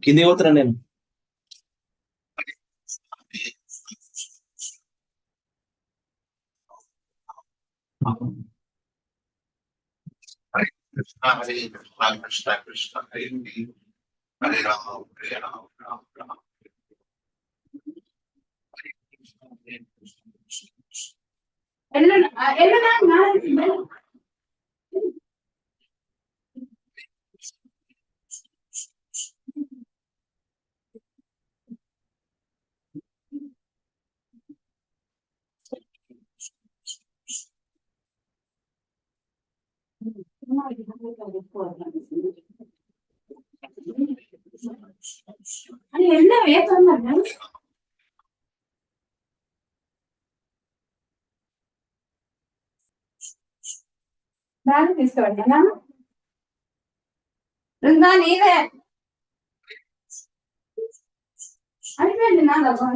Quién digo otra, nena? Bag తీసుకోండి బృందా నీవే అయిపోయింది నా డబ్బా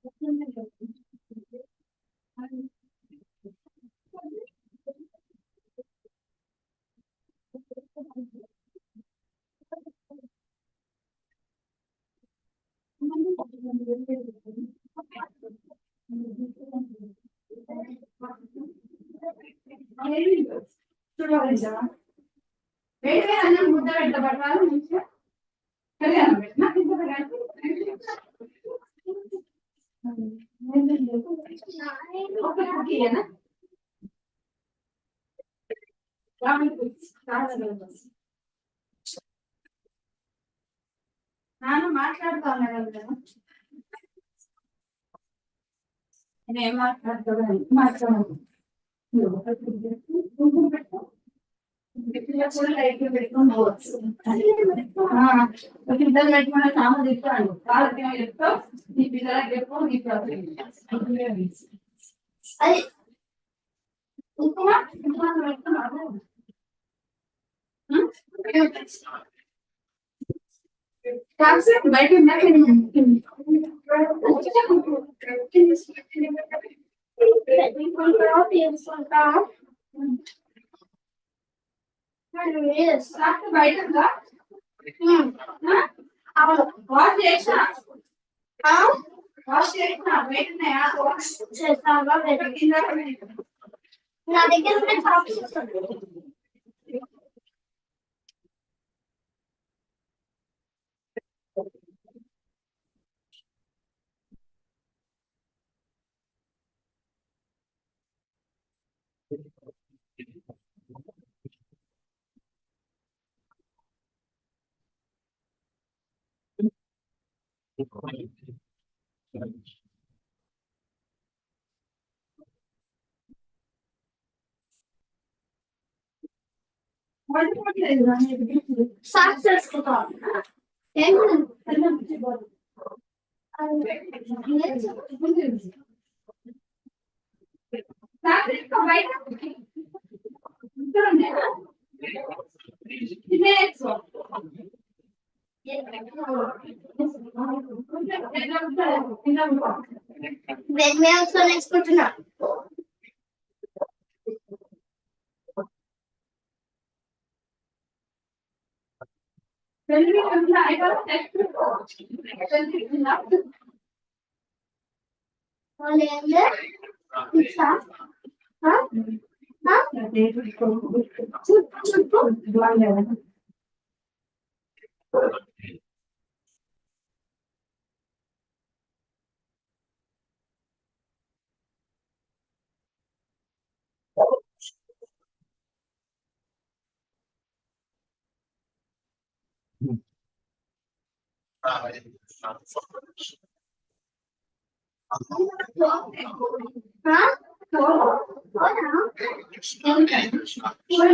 వేడి వేడి అన్నం ముద్ద పెట్టబట్టాలి మంచిగా కళ్యాణం పెట్టినా నాన్న మాట్లాడుతా ఉన్నాడు కదా నేను మాట్లాడుతాను మాట్లాడు లైట్లు పెట్టుకొని పోవచ్చు పిల్లలు పెట్టుకున్న సామ తిప్పాను వాళ్ళకి చెప్తావు నీ పిల్లలకి చెప్పు నీ అది బయట బయట వాష్ చేసిన వాష్ చేసిన బయటన్నాయా నా దగ్గర సాక్స్ వేసుకుంటా నేర్చుకుంటున్నా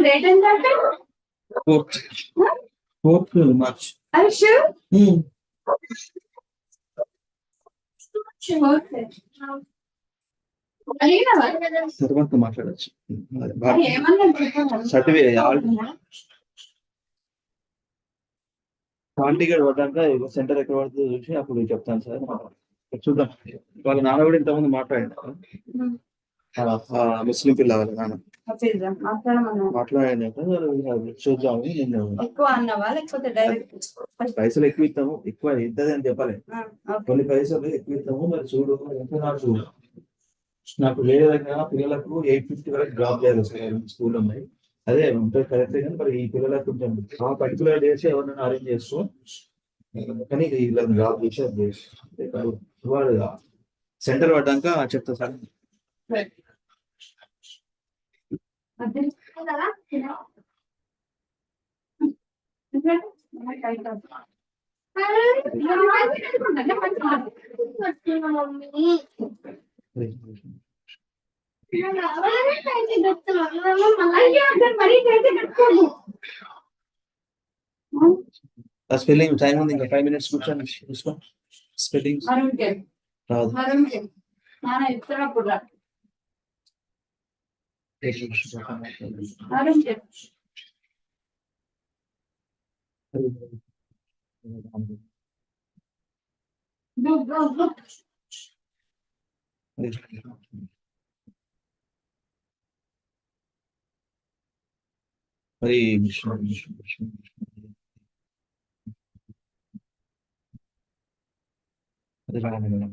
డేట్ ఏంటంటే 4th March. Are you sure? తర్వాత మాట్లాడచ్చు సర్టిఫికేట్ పార్టీగడ్ పడ్డాక సెంటర్ ఎక్కడ పడుతుందో చూసి అప్పుడు చెప్తాను సార్ చూద్దాం. వాళ్ళ నాన్న కూడా ఇంతకుముందు మాట్లాడారు ముస్లిం పిల్ల వాళ్ళ నాన్న మాట్లాడాక చూద్దాము. నేను పైసలు ఎక్కువ ఇస్తాము ఎక్కువ ఇద్దరు అని చెప్పాలి కొన్ని పైసలు ఎక్కువ ఇస్తాము మరి చూడు నాకు వేరే దగ్గర పిల్లలకు 850 వరకు డ్రాప్ చేయాలి సార్ స్కూల్ ఉన్నాయి అదే ఉంటుంది కరెక్ట్ కానీ మరి ఈ పిల్లలకు కొంచెం ఆ పర్టికులర్ డేస్ ఎవరైనా అరేంజ్ చేసుకో కానీ ఇలా డ్రాప్ చేసి అది వాళ్ళు సెంటర్ పడ్డాక చెప్తా సార్. స్పెల్లింగ్ టైం ఉంది ఇంకా 5 minutes కూర్చొని చూసుకో స్పెల్లింగ్ రాదు Hare Krishna, Krishna Krishna, Hare Rama,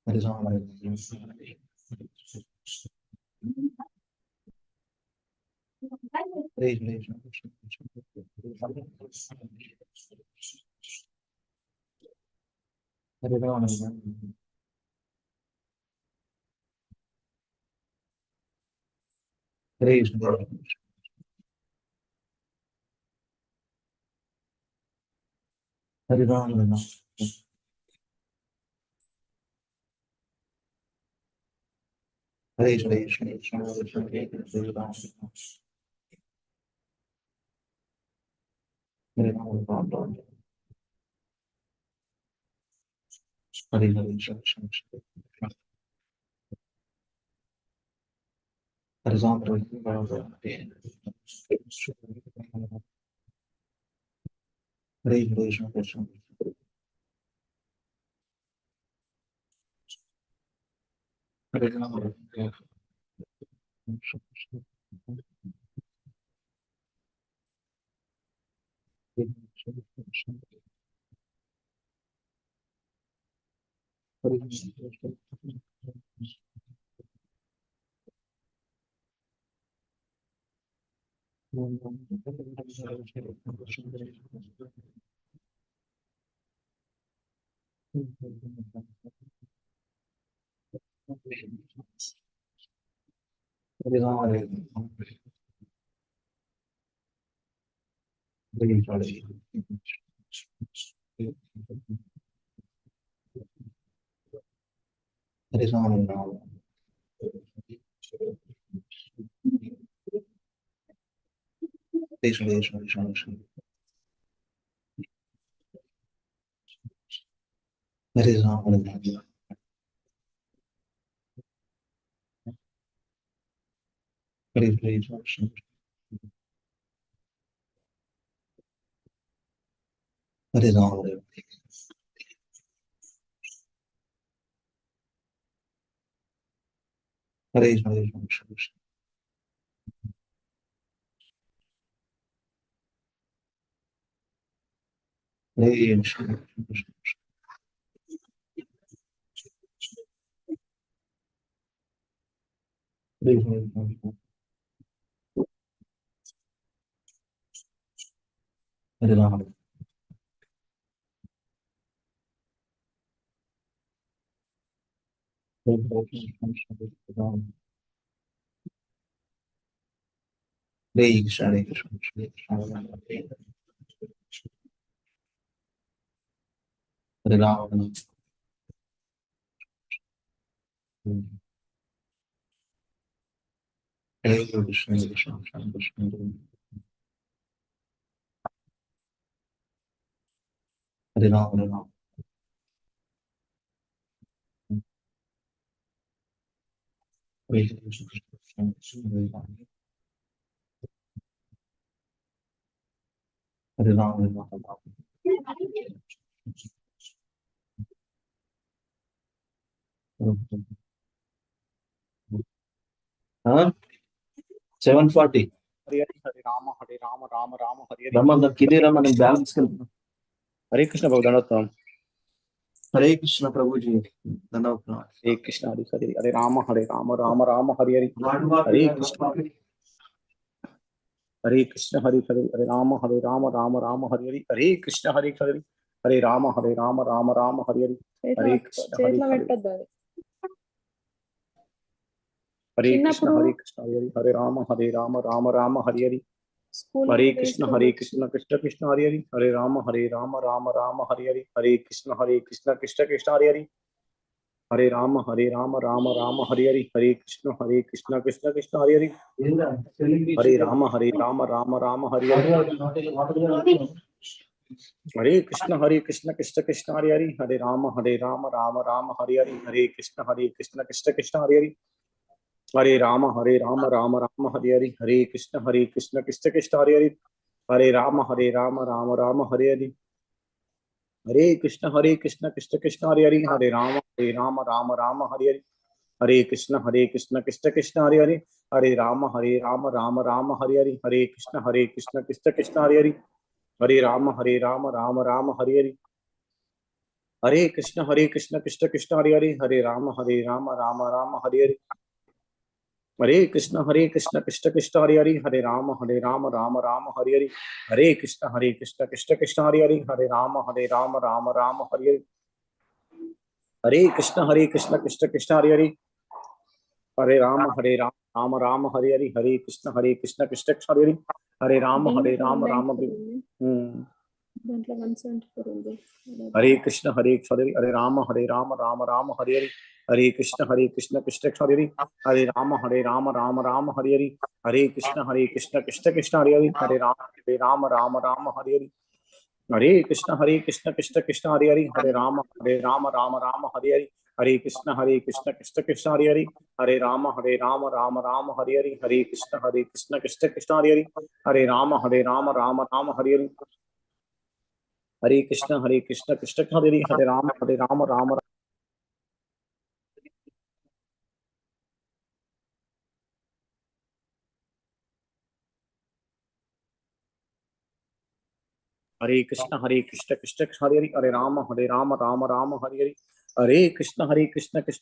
Hare Rama, Hare Rama, Hare Krishna, Hare Rama, Hare Krishna, Hare Rama, Hare Krishna, Hare Rama, Hare Rama, Hare Krishna, Hare Rama, Hare Krishna, Krishna, Hare Rama, Huh? 740. Hare Hare Rama Hare Rama Rama Rama Hare Hare. Rama, kide Rama, and balance. Hare Krishna Bhagavatam. Hare Krishna Prabhuji. Hare Krishna Hare Hare Hare Rama Hare Rama Rama Rama Hare Hare. Hare Krishna Hare Krishna Hare Hare Hare Rama Hare Rama Rama Rama Hare Hare. Hare Krishna Hare Hare Hare Rama Hare Rama Rama Rama Hare Hare. Hare Krishna Hare Hare. Hare Krishna Hare Krishna Hare Hare Rama Hare Rama Rama Rama Hare Hare. Hare Krishna Krishna Krishna Hare Hare Hare Rama Rama Rama Hare Hare. Hare Krishna Krishna Krishna Hare Hare Hare Rama Rama Rama Hare Hare. Hare Krishna Krishna Krishna Hare Hare. Hare Rama Rama Rama Hare Hare. Hare Krishna Krishna Krishna Hare Hare. Hare Rama Rama Rama Hare Hare. Hare Krishna Krishna Krishna Hare Hare. Hare Rama Rama Rama Hare Hare. Hare Krishna Krishna Krishna Hare Hare. हरे राम राम राम हरे हरे, हरे कृष्ण कृष्ण कृष्ण हरे हरे, हरे राम राम हरे हरे, हरे कृष्ण कृष्ण कृष्ण हरे हरे, हरे राम राम हरे हरे, हरे कृष्ण कृष्ण कृष्ण हरे हरे, हरे राम राम हरे हरे, हरे कृष्ण कृष्ण कृष्ण हरे हरे, हरे राम राम हरे हरे, हरे कृष्ण कृष्ण कृष्ण हरे हरे, हरे राम राम हरे हरे, हरे कृष्ण कृष्ण कृष्ण हरे हरे, हरे राम राम हरे हरे, हरे कृष्ण कृष्ण कृष्ण हरे हरे, हरे राम राम हरे हरे, हरे कृष्ण कृष्ण कृष्ण हरे हरे, हरे राम राम దాంట్లో 174 ఉంది. हरे कृष्ण हरे हरे राम राम हरे हरे, हरे कृष्ण कृष्ण कृष्ण हरे हरे, हरे राम राम हरे हरे, हरे कृष्ण कृष्ण कृष्ण हरे हरे, हरे राम राम हरे हरे, हरे कृष्ण कृष्ण कृष्ण हरे हरे, हरे राम राम हरे हरे, हरे कृष्ण कृष्ण कृष्ण हरे हरे, हरे राम राम हरे हरे, हरे कृष्ण कृष्ण कृष्ण हरे हरे, हरे राम राम हरे हरे, हरे कृष्ण कृष्ण हरे हरे, हरे राम राम हरे कृष्ण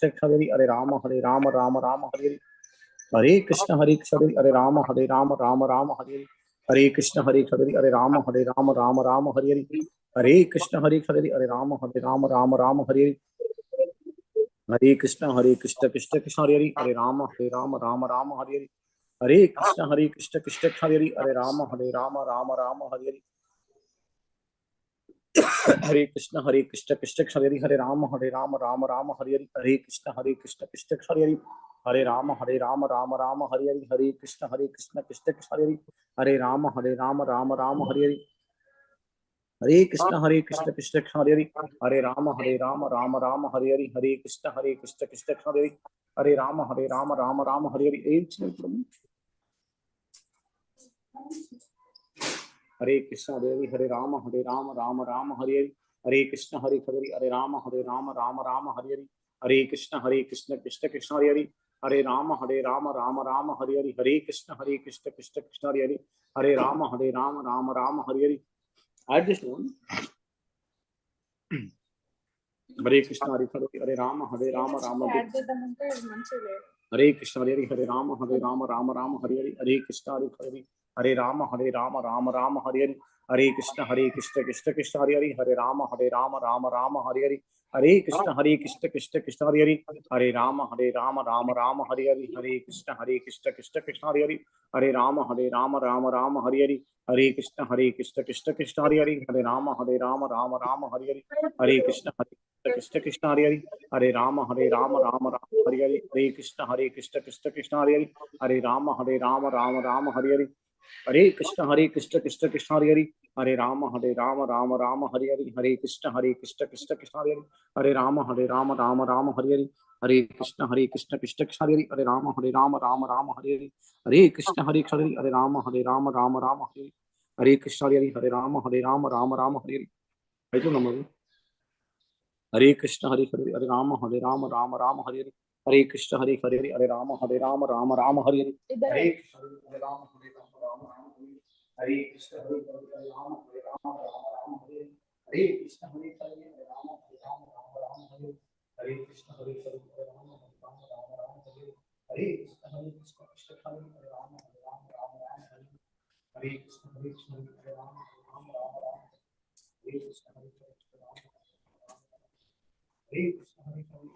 कृष्ण हरे हरे, हरे राम राम हरे हरे, हरे कृष्ण कृष्ण हरे हरे, हरे राम राम हरे हरे, हरे कृष्ण हरे राम राम हरे हरे, हरे कृष्ण हरे राम हरे हरे, हरे कृष्ण हरे राम हरे हरे, हरे कृष्ण कृष्ण कृष्ण हरे हरे, हरे राम हरे हरे, हरे कृष्ण कृष्ण हरे हरे, हरे राम हरे हरे, हरे कृष्ण कृष्ण हरे हरे, हरे राम राम हरे हरे, हरे कृष्ण कृष्ण हरे हरे, हरे राम राम हरे हरे, हरे कृष्ण कृष्ण हरे हरे, हरे राम राम हरे हरे, हरे कृष्ण कृष्ण हरे हरे, हरे राम राम हरे हरे, हरे कृष्ण कृष्ण हरे हरे, हरे राम हरे हरे, हरे कृष्ण हरे राम राम हरे हरे, हरे कृष्ण हरे राम राम हरे हरे, हरे कृष्ण कृष्ण कृष्ण हरे हरे, हरे राम राम हरे हरे, हरे कृष्ण कृष्ण कृष्ण हरे हरे, हरे राम राम हरे हरे, I just want Hare Krishna Hare Ram Ram add చేద్దామంటే మంచిగా లేదు. हरे कृष्ण हरे राम राम हरे हरे, हरे कृष्ण हरे राम राम हरे हरे, हरे कृष्ण कृष्ण कृष्ण हरे हरे, हरे राम राम हरे हरे, हरे कृष्ण कृष्ण कृष्ण हरे हरे, हरे राम राम हरे हरे, हरे कृष्ण कृष्ण कृष्ण हरे हरे, हरे राम राम हरे हरे, हरे कृष्ण कृष्ण कृष्ण हरे हरे, हरे राम राम हरे हरे, हरे कृष्ण कृष्ण कृष्ण हरे हरे, हरे राम राम हरे हरे, हरे कृष्ण कृष्ण कृष्ण हरे हरे, हरे राम राम हरे हरे, हरे कृष्ण कृष्ण कृष्ण हरे हरे, हरे राम राम हरे हरे, हरे कृष्ण कृष्ण कृष्ण हरे हरे, हरे राम राम हरे हरे, हरे कृष्ण कृष्ण कृष्ण हरे हरे, हरे राम राम हरे हरे, हरे कृष्ण हरे राम राम हरे हरे, हरे कृष्ण हरे राम हरे हरे, I don't know. हरे कृष्ण हरे राम राम हरे हरे, हरे कृष्ण हरे हरे राम राम हरे हरे, ఇద్దరే हरे कृष्ण हरे राम राम हरे हरे, हरे कृष्ण हरे राम राम हरे हरे, हरे कृष्ण हरे राम राम हरे हरे, हरे कृष्ण हरे राम राम हरे हरे, हरे कृष्ण कृष्ण कृष्ण हरे राम राम हरे हरे, हरे कृष्ण हरे राम राम हरे कृष्ण हरे राम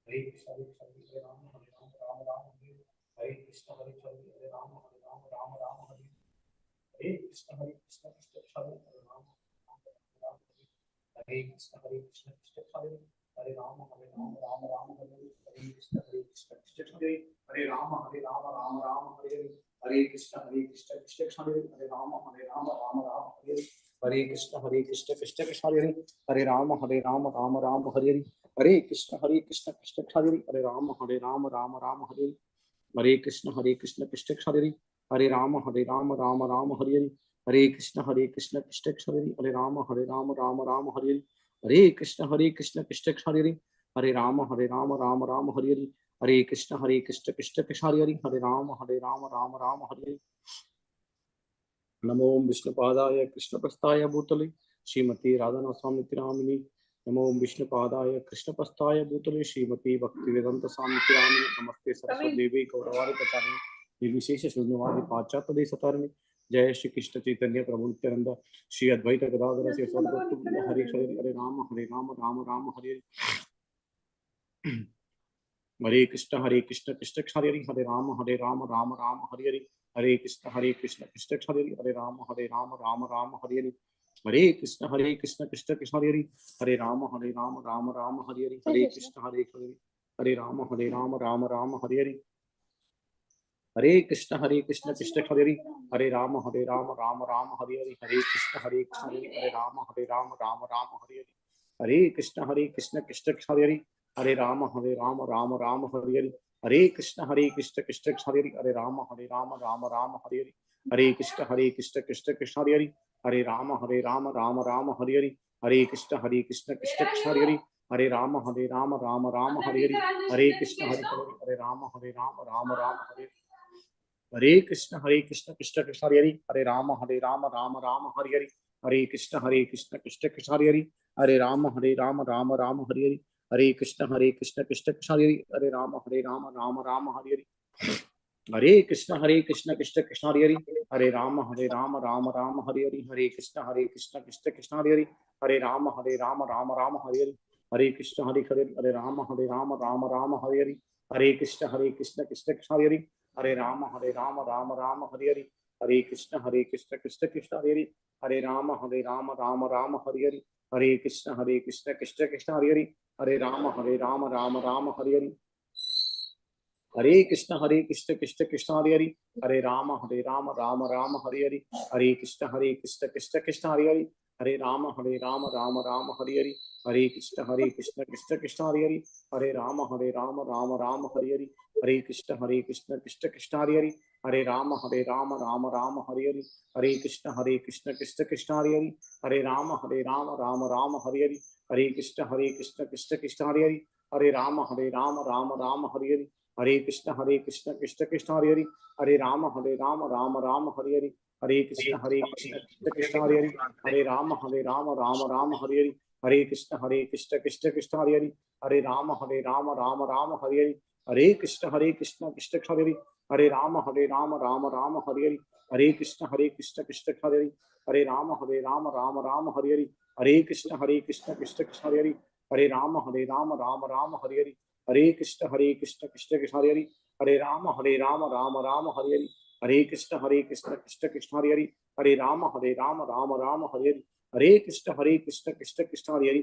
हरे कृष्ण हरे कृष्ण हरे राम राम हरे, हरे कृष्ण हरे राम राम हरे, हरे कृष्ण कृष्ण कृष्ण हरे राम राम हरे, हरे कृष्ण कृष्ण कृष्ण हरे राम राम हरे, हरे कृष्ण कृष्ण कृष्ण हरे राम राम हरे, हरे कृष्ण कृष्ण कृष्ण हरे राम राम हरे, हरे कृष्ण कृष्ण कृष्ण हरे, हरे राम राम हरे, हरे कृष्ण कृष्ण कृष्ण हरे राम राम हरे, हरे कृष्ण कृष्ण कृष्ण हरे, हरे राम राम राम हरे हरे कृष्ण कृष्ण कृष्ण हरे हरे राम राम राम हरे हरे कृष्ण कृष्ण कृष्ण हरे राम राम राम हरे हरे कृष्ण कृष्ण कृष्ण हरे राम राम राम हरे नमो विष्णुपादाय कृष्णप्रस्थाय भूतले श्रीमती राधा स्वामी nominee नमो विष्णुपादाय कृष्णप्रस्थाय भूतले श्रीमती भक्तिवेदांत स्वामी नामिनी नमस्ते सरस्वती देवी गौरवाणी प्रचारिणी निर्विशेष शून्यवादी पाश्चात्य देशतारिणी जय श्री कृष्ण चैतन्य प्रभु नित्यानंद श्री अद्वैत गदाधर श्री सद्गुरु हरे हरे राम राम राम हरे हरे कृष्ण कृष्ण कृष्ण हरे हरे राम राम राम हरे हरे कृष्ण कृष्ण कृष्ण हरे राम राम राम हरे हरे कृष्ण कृष्ण कृष्ण हरे राम राम राम हरे हरे कृष्ण हरे राम राम हरे हरे कृष्ण कृष्ण कृष्ण हरे राम राम राम हरे हरे कृष्ण हरे राम राम हरे हरे कृष्ण कृष्ण कृष्ण हरे राम राम राम हरे हरे कृष्ण कृष्ण कृष्ण हरे राम राम राम हरे हरे कृष्ण कृष्ण कृष्ण हरे राम राम राम हरे हरे कृष्ण कृष्ण कृष्ण हरे राम राम हरे हरे कृष्ण हरे राम राम हरे हरे कृष्ण कृष्ण कृष्ण हरे राम राम हरे हरे कृष्ण कृष्ण कृष्ण हरे राम राम हरे हरे कृष्ण कृष्ण कृष्ण हरे राम राम हरे हरे कृष्ण कृष्ण कृष्ण हरे राम राम हरे हरे कृष्ण कृष्ण कृष्ण हरे राम राम हरे हरे कृष्ण हरे राम राम हरे हरे कृष्ण कृष्ण कृष्ण हरे राम राम हरे हरे कृष्ण कृष्ण कृष्ण हरे राम राम हरे हरे कृष्ण कृष्ण कृष्ण हरे राम राम हरे हरे कृष्ण कृष्ण कृष्ण हरे राम राम हरे हरे कृष्ण कृष्ण कृष्ण हरे राम राम हरे हरे कृष्ण कृष्ण कृष्ण हरे राम राम हरे हरे कृष्ण कृष्ण कृष्ण हरे राम राम हरे हरे कृष्ण कृष्ण कृष्ण हरे राम राम हरे हरे कृष्ण कृष्ण कृष्ण हरे राम राम हरे हरे कृष्ण कृष्ण कृष्ण हरे राम राम हरे हरे कृष्ण कृष्ण कृष्ण हरे राम राम हरे हरे कृष्ण कृष्ण कृष्ण हरे राम राम हरे हरे कृष्ण कृष्ण कृष्ण हरे राम राम हरे हरे कृष्ण कृष्ण कृष्ण हरे राम राम हरे हरे कृष्ण कृष्ण कृष्ण हरे राम राम हरे हरे कृष्ण कृष्ण कृष्ण हरे राम राम हरे हरे कृष्ण कृष्ण कृष्ण हरे राम राम हरे हरे कृष्ण कृष्ण कृष्ण हरे राम राम हरे हरे कृष्ण कृष्ण कृष्ण हरे राम राम हरे हरे कृष्ण हरे राम राम हरे हरे कृष्ण कृष्ण कृष्ण हरे राम राम हरे हरे कृष्ण कृष्ण कृष्ण हरे राम राम हरे हरे कृष्ण कृष्ण कृष्ण हरे राम राम हरे हरे कृष्ण कृष्ण कृष्ण हरे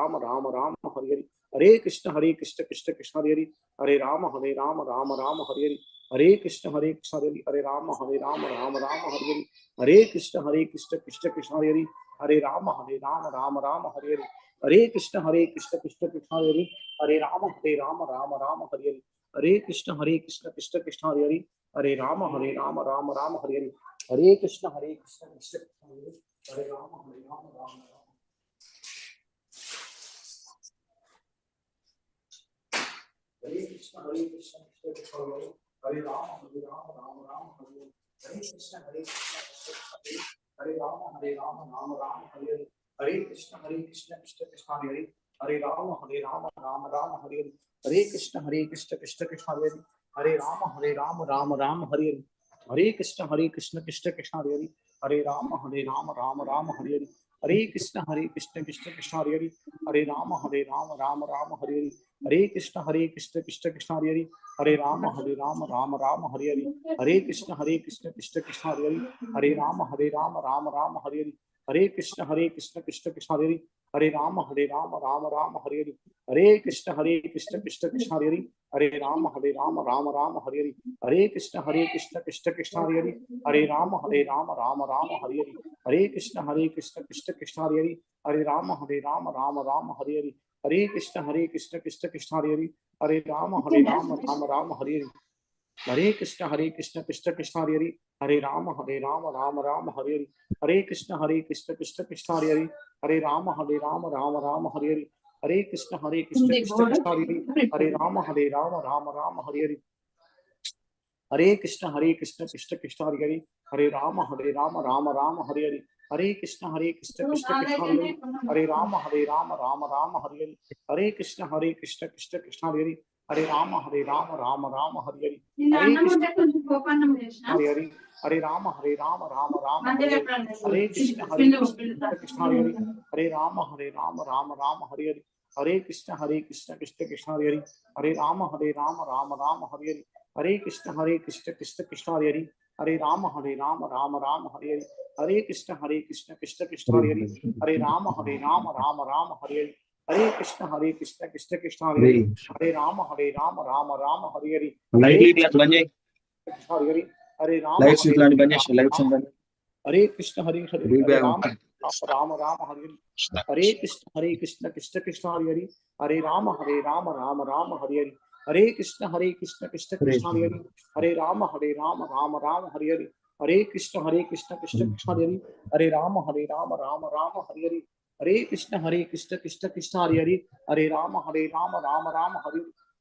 राम राम हरे कृष्ण कृष्ण कृष्ण हरे राम राम हरे हरे कृष्ण कृष्ण हरे राम राम हरे हरे कृष्ण कृष्ण कृष्ण हरे राम राम हरे हरे कृष्ण कृष्ण कृष्ण हरे राम राम हरे हरे कृष्ण कृष्ण कृष्ण हरे राम राम हरे हरे कृष्ण कृष्ण कृष्ण हरे राम राम हरे हरे कृष्ण कृष्ण कृष्ण हरे राम राम हरे हरे कृष्ण कृष्ण कृष्ण हरे राम राम हरे हरे कृष्ण कृष्ण कृष्ण हरे राम राम हरे हरे कृष्ण कृष्ण कृष्ण हरे राम राम हरे हरे कृष्ण कृष्ण कृष्ण हरे राम राम हरे हरे कृष्ण कृष्ण कृष्ण हरे राम राम हरे हरे कृष्ण कृष्ण कृष्ण हरे हरे राम राम हरे हरे कृष्ण कृष्ण कृष्ण हरे हरे हरे राम राम राम हरे हरे हरे कृष्ण कृष्ण कृष्ण हरे हरे हरे राम राम राम हरे हरे हरे कृष्ण कृष्ण कृष्ण हरे हरे राम राम राम हरे हरे हरे कृष्ण कृष्ण कृष्ण हरे हरे हरे राम राम राम हरे हरे हरे कृष्ण कृष्ण कृष्ण हरे हरे राम राम राम हरे हरे हरे कृष्ण कृष्ण कृष्ण हरे हरे हरे राम राम राम हरे हरे हरे कृष्ण हरे हरे हरे राम राम राम हरे हरे हरे कृष्ण कृष्ण हरे हरे हरे राम राम राम हरे हरे हरे कृष्ण कृष्ण कृष्ण हरे हरे हरे राम राम राम हरे हरे हरे कृष्ण कृष्ण कृष्ण हरे हरे हरे राम राम राम हरे हरे हरे कृष्ण कृष्ण कृष्ण हरे हरे हरे राम राम राम हरे हरे हरे कृष्ण कृष्ण कृष्ण हरे हरे हरे राम राम राम हरे हरे हरे कृष्ण हरे हरे हरे राम हरे कृष्ण हरे हरे राम राम हरे हरे कृष्ण कृष्ण कृष्ण हरे हरे हरे राम राम राम हरे हरे हरे कृष्ण कृष्ण कृष्ण हरे हरे हरे राम राम राम हरे हरे हरे कृष्ण कृष्ण कृष्ण हरे हरे हरे राम राम राम हरे हरे हरे कृष्ण कृष्ण कृष्ण हरे हरे हरे राम राम राम हरे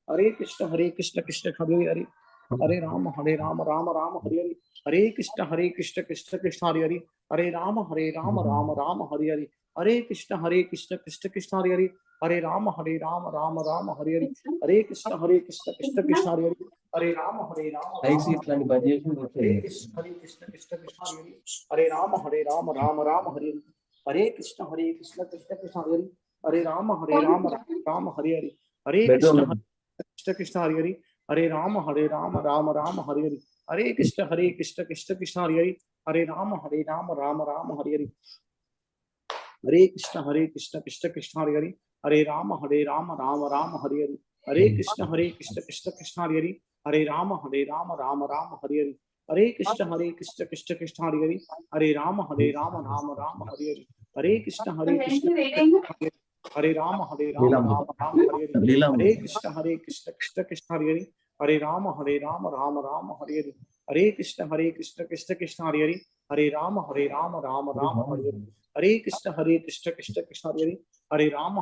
हरे कृष्ण कृष्ण हरे हरे हरे राम राम राम हरे हरे हरे कृष्ण कृष्ण कृष्ण हरे हरे हरे राम राम राम हरे हरे हरे कृष्ण कृष्ण कृष्ण हरे हरे हरे राम राम राम हरे हरे हरे कृष्ण कृष्ण कृष्ण हरे हरे हरे राम లైక్స్ ఇట్లాంటి బంద్ చేసి हरे कृष्ण कृष्ण कृष्ण हरे हरे हरे राम राम राम हरे हरे हरे कृष्ण कृष्ण कृष्ण हरे हरे हरे राम राम हरे हरे हरे कृष्ण कृष्ण कृष्ण हरे हरे हरे राम राम राम हरे हरे हरे कृष्ण कृष्ण कृष्ण हरे हरे हरे राम राम हरे हरे हरे कृष्ण कृष्ण कृष्ण हरे हरे हरे राम राम राम हरे हरे हरे कृष्ण कृष्ण कृष्ण हरे हरे हरे राम राम राम हरे हरे हरे कृष्ण कृष्ण कृष्ण हरे हरे हरे राम राम राम हरे हरे हरे कृष्ण कृष्ण हरे राम राम राम हरे हरे లీలాం हरे कृष्ण कृष्ण कृष्ण हरे हरे हरे राम राम राम हरे हरे हरे कृष्ण कृष्ण कृष्ण हरे हरे हरे राम राम राम हरे हरे हरे कृष्ण कृष्ण कृष्ण हरे हरे हरे राम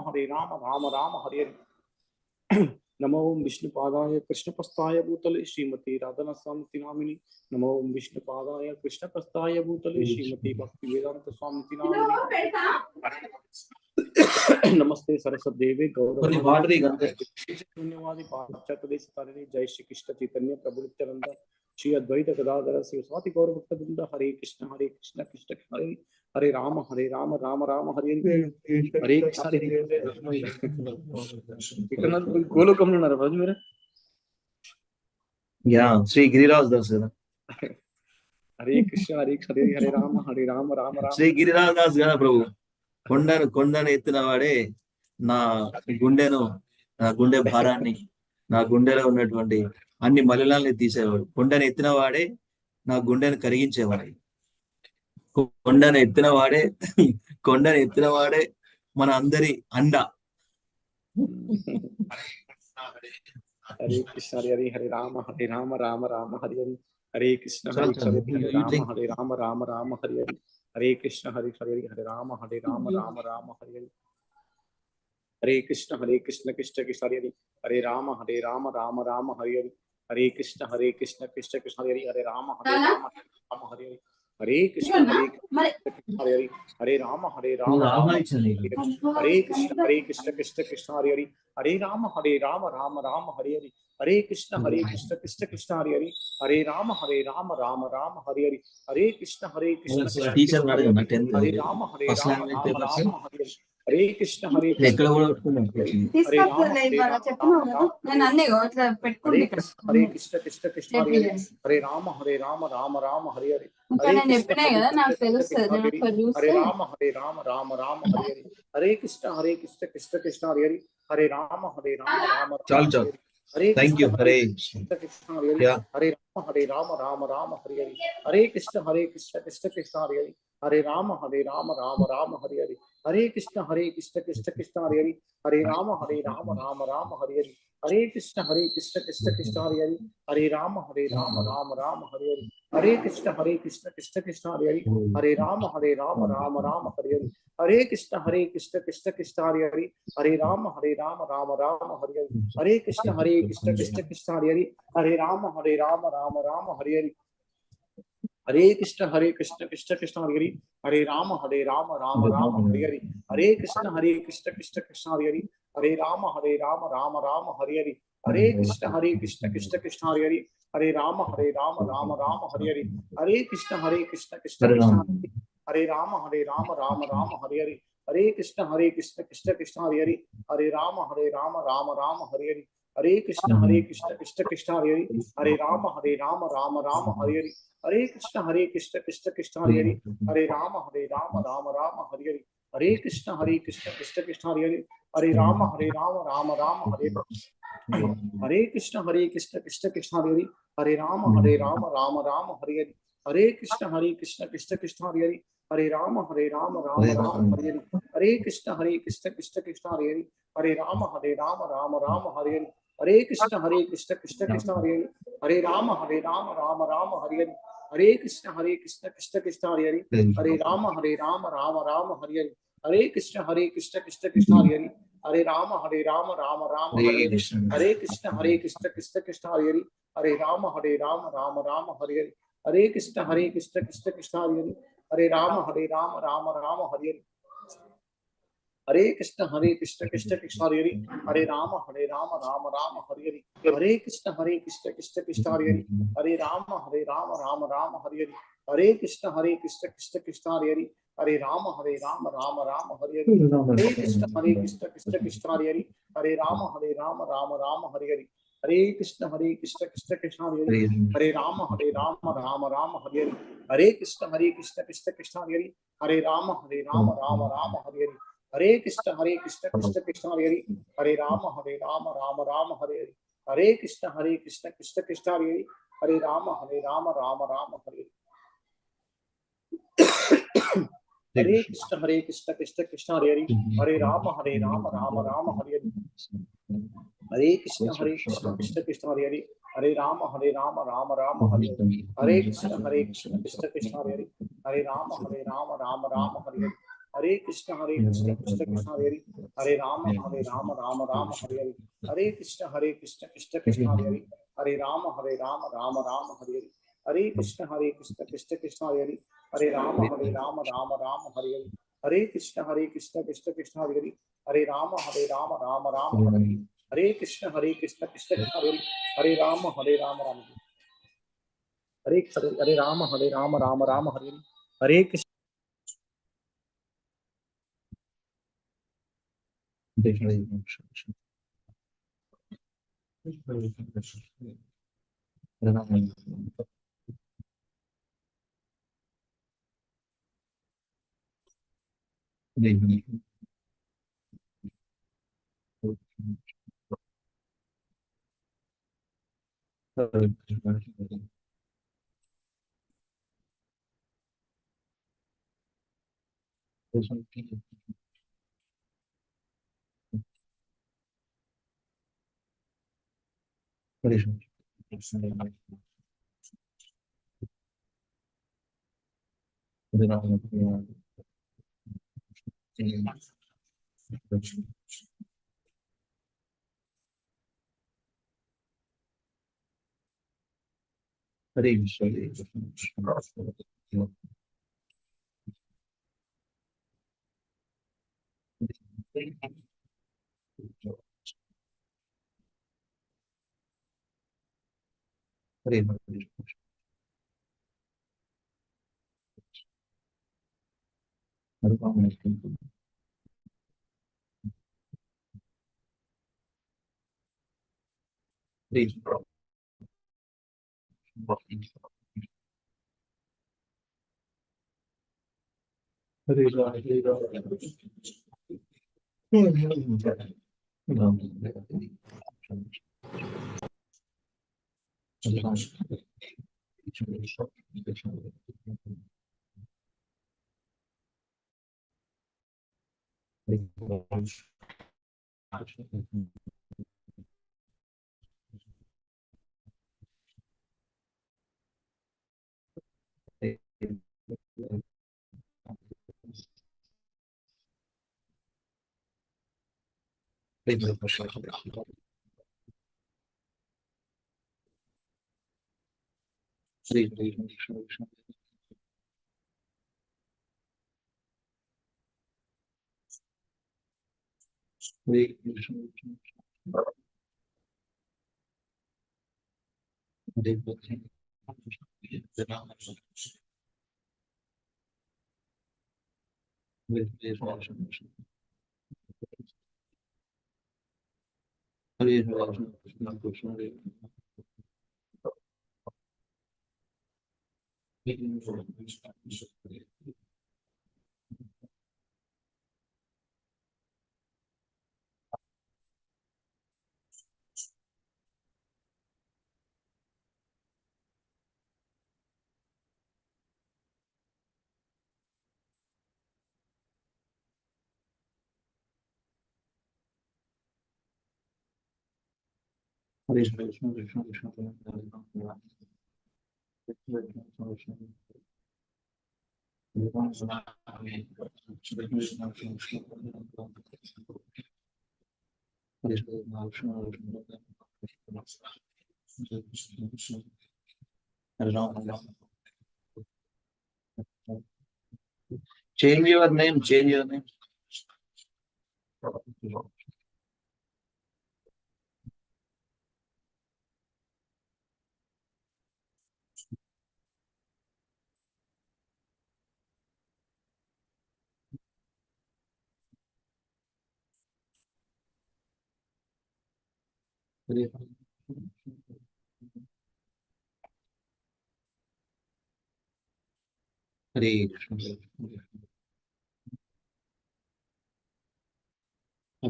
राम राम हरे हरे नमो विष्णुपादाय कृष्णपस्ताय भूतले श्रीमती राधानाथ नामिनी नमो विष्णुपादाय कृष्णपस्ताय भूतले श्रीमती भक्ति वेदांत स्वामी नामिनी नमस्ते सरस्वती देवी కొన్ని गौरव వాటర్ ఇక అంతే शून्यवादी पाश्चात्य देश तारिणी जय श्री कृष्ण चैतन्य प्रभु नित्यानंद श्री अद्वैत गदाधर श्री स्वाति गौर भक्त वृंद हरे कृष्ण कृष्ण कृष्ण हरे हरे राम राम राम हरे हरे कृष्ण ఇక్కడ గోలోకంలో ఉన్నారు రోజు మీరు యా శ్రీ గిరిరాజ్ దాస్ కదా హరే కృష్ణ హరే రామ రామ రామ శ్రీ గిరిరాజ్ దాస్ కదా ప్రభు కొండను ఎత్తిన వాడే నా నా గుండె భారాన్ని నా గుండెలో ఉన్నటువంటి అన్ని మలినాల్ని తీసేవాడు కొండను ఎత్తిన వాడే నా గుండెను కరిగించేవాడు కొండను ఎత్తిన వాడే మన అందరి అండ हरे कृष्ण हरे राम राम राम हरे हरे हरे कृष्ण చాలు చాలు हरे राम राम हरे हरे हरे कृष्ण हरे राम राम राम हरे हरे हरे कृष्ण कृष्ण कृष्ण हरे हरे हरे राम राम राम हरे हरे हरे कृष्ण कृष्ण कृष्ण हरे हरे राम राम हरे हरे हरे कृष्ण हरे हरे हरे राम నువ్వు राम ఆహ్వానించాను हरे कृष्ण कृष्ण कृष्ण हरे हरे हरे राम राम राम हरे हरे हरे कृष्ण कृष्ण कृष्ण हरे हरे हरे राम राम हरे हरे हरे कृष्ण कृष्ण టీచర్ कृष्ण हरे అడిగిన Hare 10th Hare Ram first language papers Ram Hare Hare Hare Krishna Krishna ఎక్కడ కూడా పెట్టుకున్నాను हरे राम చెప్పినావు కదా నేను అన్నీ ఇట్లా పెట్టుకుంటే हरे कृष्ण कृष्ण हरे हरे हरे राम राम हरे हरे ఇంకా हरे నేను कृष्ण చెప్పినా కదా నాకు తెలుస్తుంది నేను हरे ఒకసారి हरे చూస్తే राम हरे हरे हरे कृष्ण कृष्ण हरे हरे हरे राम राम చాలు हरे చాలు हरे हरे థ్యాంక్ कृष्ण యూ హరే कृष्ण हरे हरे యా Hare Ram Ram Hare Hare Hare Krishna Krishna Hare Hare Hare Ram Ram Hare Hare Hare Krishna Krishna Hare Hare Hare Ram Ram Hare Hare Hare Krishna Krishna Krishna Hare Hare, Hare Ram Ram Ram Hare Hare, Hare Krishna Krishna Krishna Hare Hare, Hare Ram Ram Ram Hare Hare, Hare Krishna Krishna Krishna Hare Hare, Hare Ram Ram Ram Hare Hare, Hare Krishna Krishna Krishna Hare Hare, Hare Ram Ram Ram Hare Hare, Hare Krishna Krishna Krishna Hare Hare, Hare Ram Ram Ram Hare Hare, Hare Krishna Krishna Krishna Hare Hare, Hare Ram Ram Ram Hare Hare, Hare Krishna Krishna Krishna Hare Hare, Hare Ram Ram Ram Hare Hare, Hare Krishna Krishna Krishna Hare, Hare Ram Ram Hare Hare, Hare Krishna Krishna Krishna Hare Hare, Hare Ram Ram Ram Hare Hare, Hare Krishna Krishna Krishna Hare Hare, Hare Ram Ram Ram Hare Hare, Hare Krishna Krishna Krishna Hare Hare, Hare Ram Ram Ram Hare Hare, Hare Krishna Krishna Krishna Hare Hare, Hare Ram Ram Ram Hare Hare, Hare Krishna Krishna Krishna Hare Hare, Hare Ram Ram Ram Hare Hare, Hare Krishna Krishna Krishna Hare Hare, Hare Ram Ram Ram Hare Hare, Hare Krishna Krishna Krishna Hare Hare, Hare Ram Ram Ram Hare Hare, Hare Krishna Krishna Krishna Hare Hare, Hare Ram Ram Ram Hare Hare, Hare Krishna Krishna Krishna Hare Hare, Hare Ram Ram Ram Hare Hare, Hare Krishna Krishna Krishna Hare Hare, Hare Ram Ram Ram Hare Hare, Hare Krishna Krishna Krishna Hare Hare, Hare Ram Ram Ram Hare Hare, Hare Krishna Krishna Krishna Hare Hare, Hare Ram Ram Ram Hare Hare, Hare Krishna Krishna Krishna Hare Hare, Hare Ram Ram Ram Hare Hare, Hare Krishna Krishna Krishna Hare Hare, Hare Ram Ram Ram Hare Hare, Hare Krishna Krishna Krishna Hare Hare, Hare Ram Ram Ram Hare Hare, Hare Krishna Krishna Krishna Hare Hare, Hare Ram Ram Hare Hare, Hare Krishna Krishna Krishna Hare Hare, Hare Ram Ram Ram Hare Hare, Hare Krishna Krishna Krishna Hare Hare, Hare Ram Ram Ram Hare Hare, Hare Krishna Krishna Krishna Hare Hare, Hare Ram Ram Ram Hare Hare, Hare Krishna Krishna Krishna Hare Hare, Hare Ram Ram Ram Hare Hare, Hare Krishna Krishna Hare Hare, Hare Ram Ram Ram Hare Hare, Hare Krishna Krishna Krishna Hare Hare, Hare Ram Ram Ram Hare Hare, Hare Krishna Krishna Krishna Hare Hare, Hare Ram Ram Ram Hare Hare, Hare Krishna Krishna Krishna Hare Hare, Hare Ram Ram Ram Hare Hare, Hare Krishna Krishna Krishna Hare Hare, Hare Ram Ram Ram Hare Hare, Hare Krishna Krishna Krishna Hare Hare, Hare Ram Ram Ram Hare Hare, Hare Krishna Krishna Krishna Hare Hare, Hare Ram Ram Ram Hare Hare, Hare Krishna Krishna Krishna Hare Hare, Hare Ram Ram, Hare Hare Ram Ram Ram Hare Hare, Hare Krishna Change your name, change your name. Hare Krishna. Hare Krishna.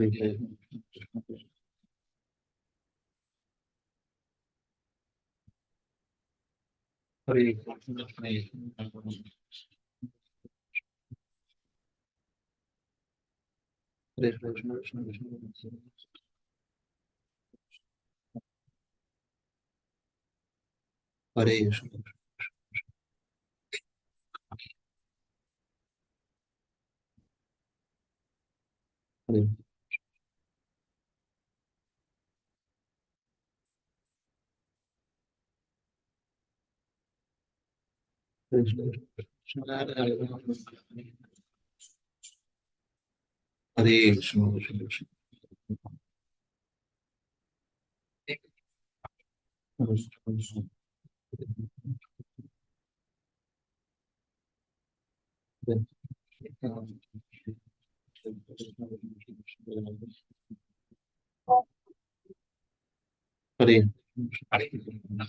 Hare Krishna. Hare Krishna. Hare Krishna. Hare Krishna. Hare Krishna.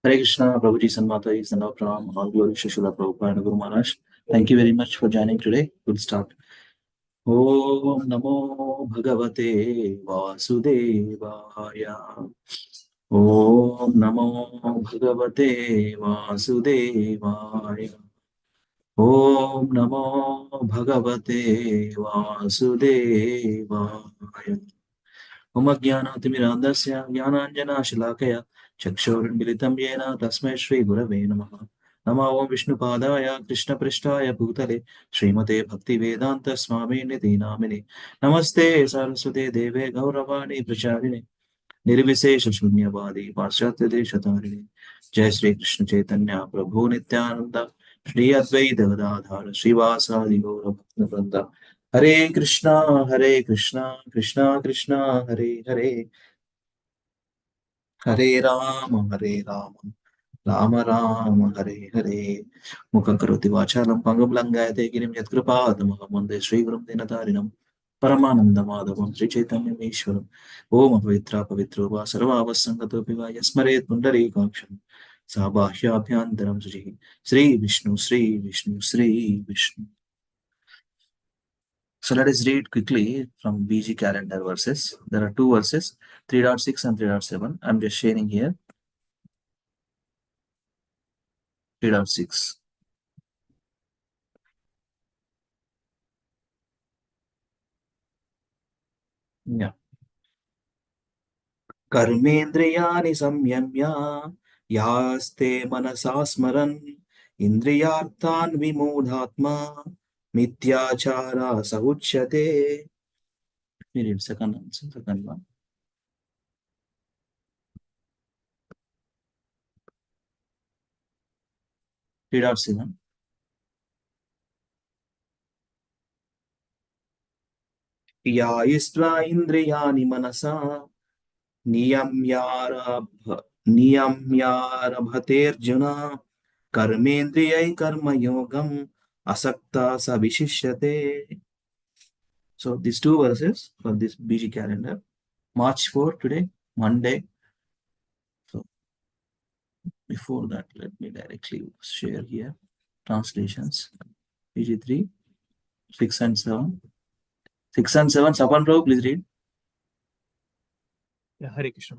Hare Krishna, Prabhuji Sanmata is and Pranam, all glory Shishula Prabhupada and Guru Maharaj. Thank you very much for joining today. Good start. Om Namo Bhagavate Vasudevaya. Om Namo Bhagavate Vasudevaya. Om Namo Bhagavate Vasudevaya. मम ज्ञानातिमिरान्धस्य ज्ञानाञ्जनाशलाकया चक्षुरुन्मिलितं येन तस्मै श्रीगुरवे नमः। नमो ओं विष्णुपादाय कृष्णपृष्ठाय भूतले श्रीमते भक्तिवेदान्तस्वामिनिति नामिने। नमस्ते सरस्वते देवे गौरवाणी प्रचारिणे निर्विशेषशून्यवादी पाश्चात्यदेशतारिणे। जय श्री कृष्ण चैतन्य प्रभु नित्यानंद श्री अद्वैत गदाधर श्रीवासादि गौर भक्तवृंद। हरे कृष्णा कृष्णा कृष्णा हरे हरे, हरे राम राम राम हरे हरे। मुखं करोति वाचालं पङ्गुं लङ्घयते गिरिं यत्कृपातमहं वन्दे श्रीगुरुं दीनतारिणं परमानन्दमाधवं श्रीचैतन्यमीश्वरम्। ॐ अपवित्रा पवित्रो वा सर्वावसङ्गतोऽपि वा यस्मरेत् पुण्डरीकाक्षं सा बाह्याभ्यन्तरं शुचिः। Shri Vishnu Shri Vishnu Shri Vishnu. So let us read quickly from BG calendar verses. There are two verses, 3.6 and 3.7. I'm just sharing here. 3.6. Yeah. कर्मेन्द्रियाणि संयम्य यास्ते मनसा स्मरन् इन्द्रियार्थान् विमूढात्मा मिथ्याचारा स उच्यते. Second one. Read out Sivan. यायिष्ट्वा इन्द्रियाणि मनसा नियम्यारभतेऽर्जुन कर्मेन्द्रियै कर्मयोगम् असक्ता स विशिष्यते. So these two verses for this BG calendar, March 4 today, Monday. So before that, let me directly share here translations. BG 3, 6 and 7. 6 and 7, Sapan Prabhu, please read. Yeah, Hare Krishna.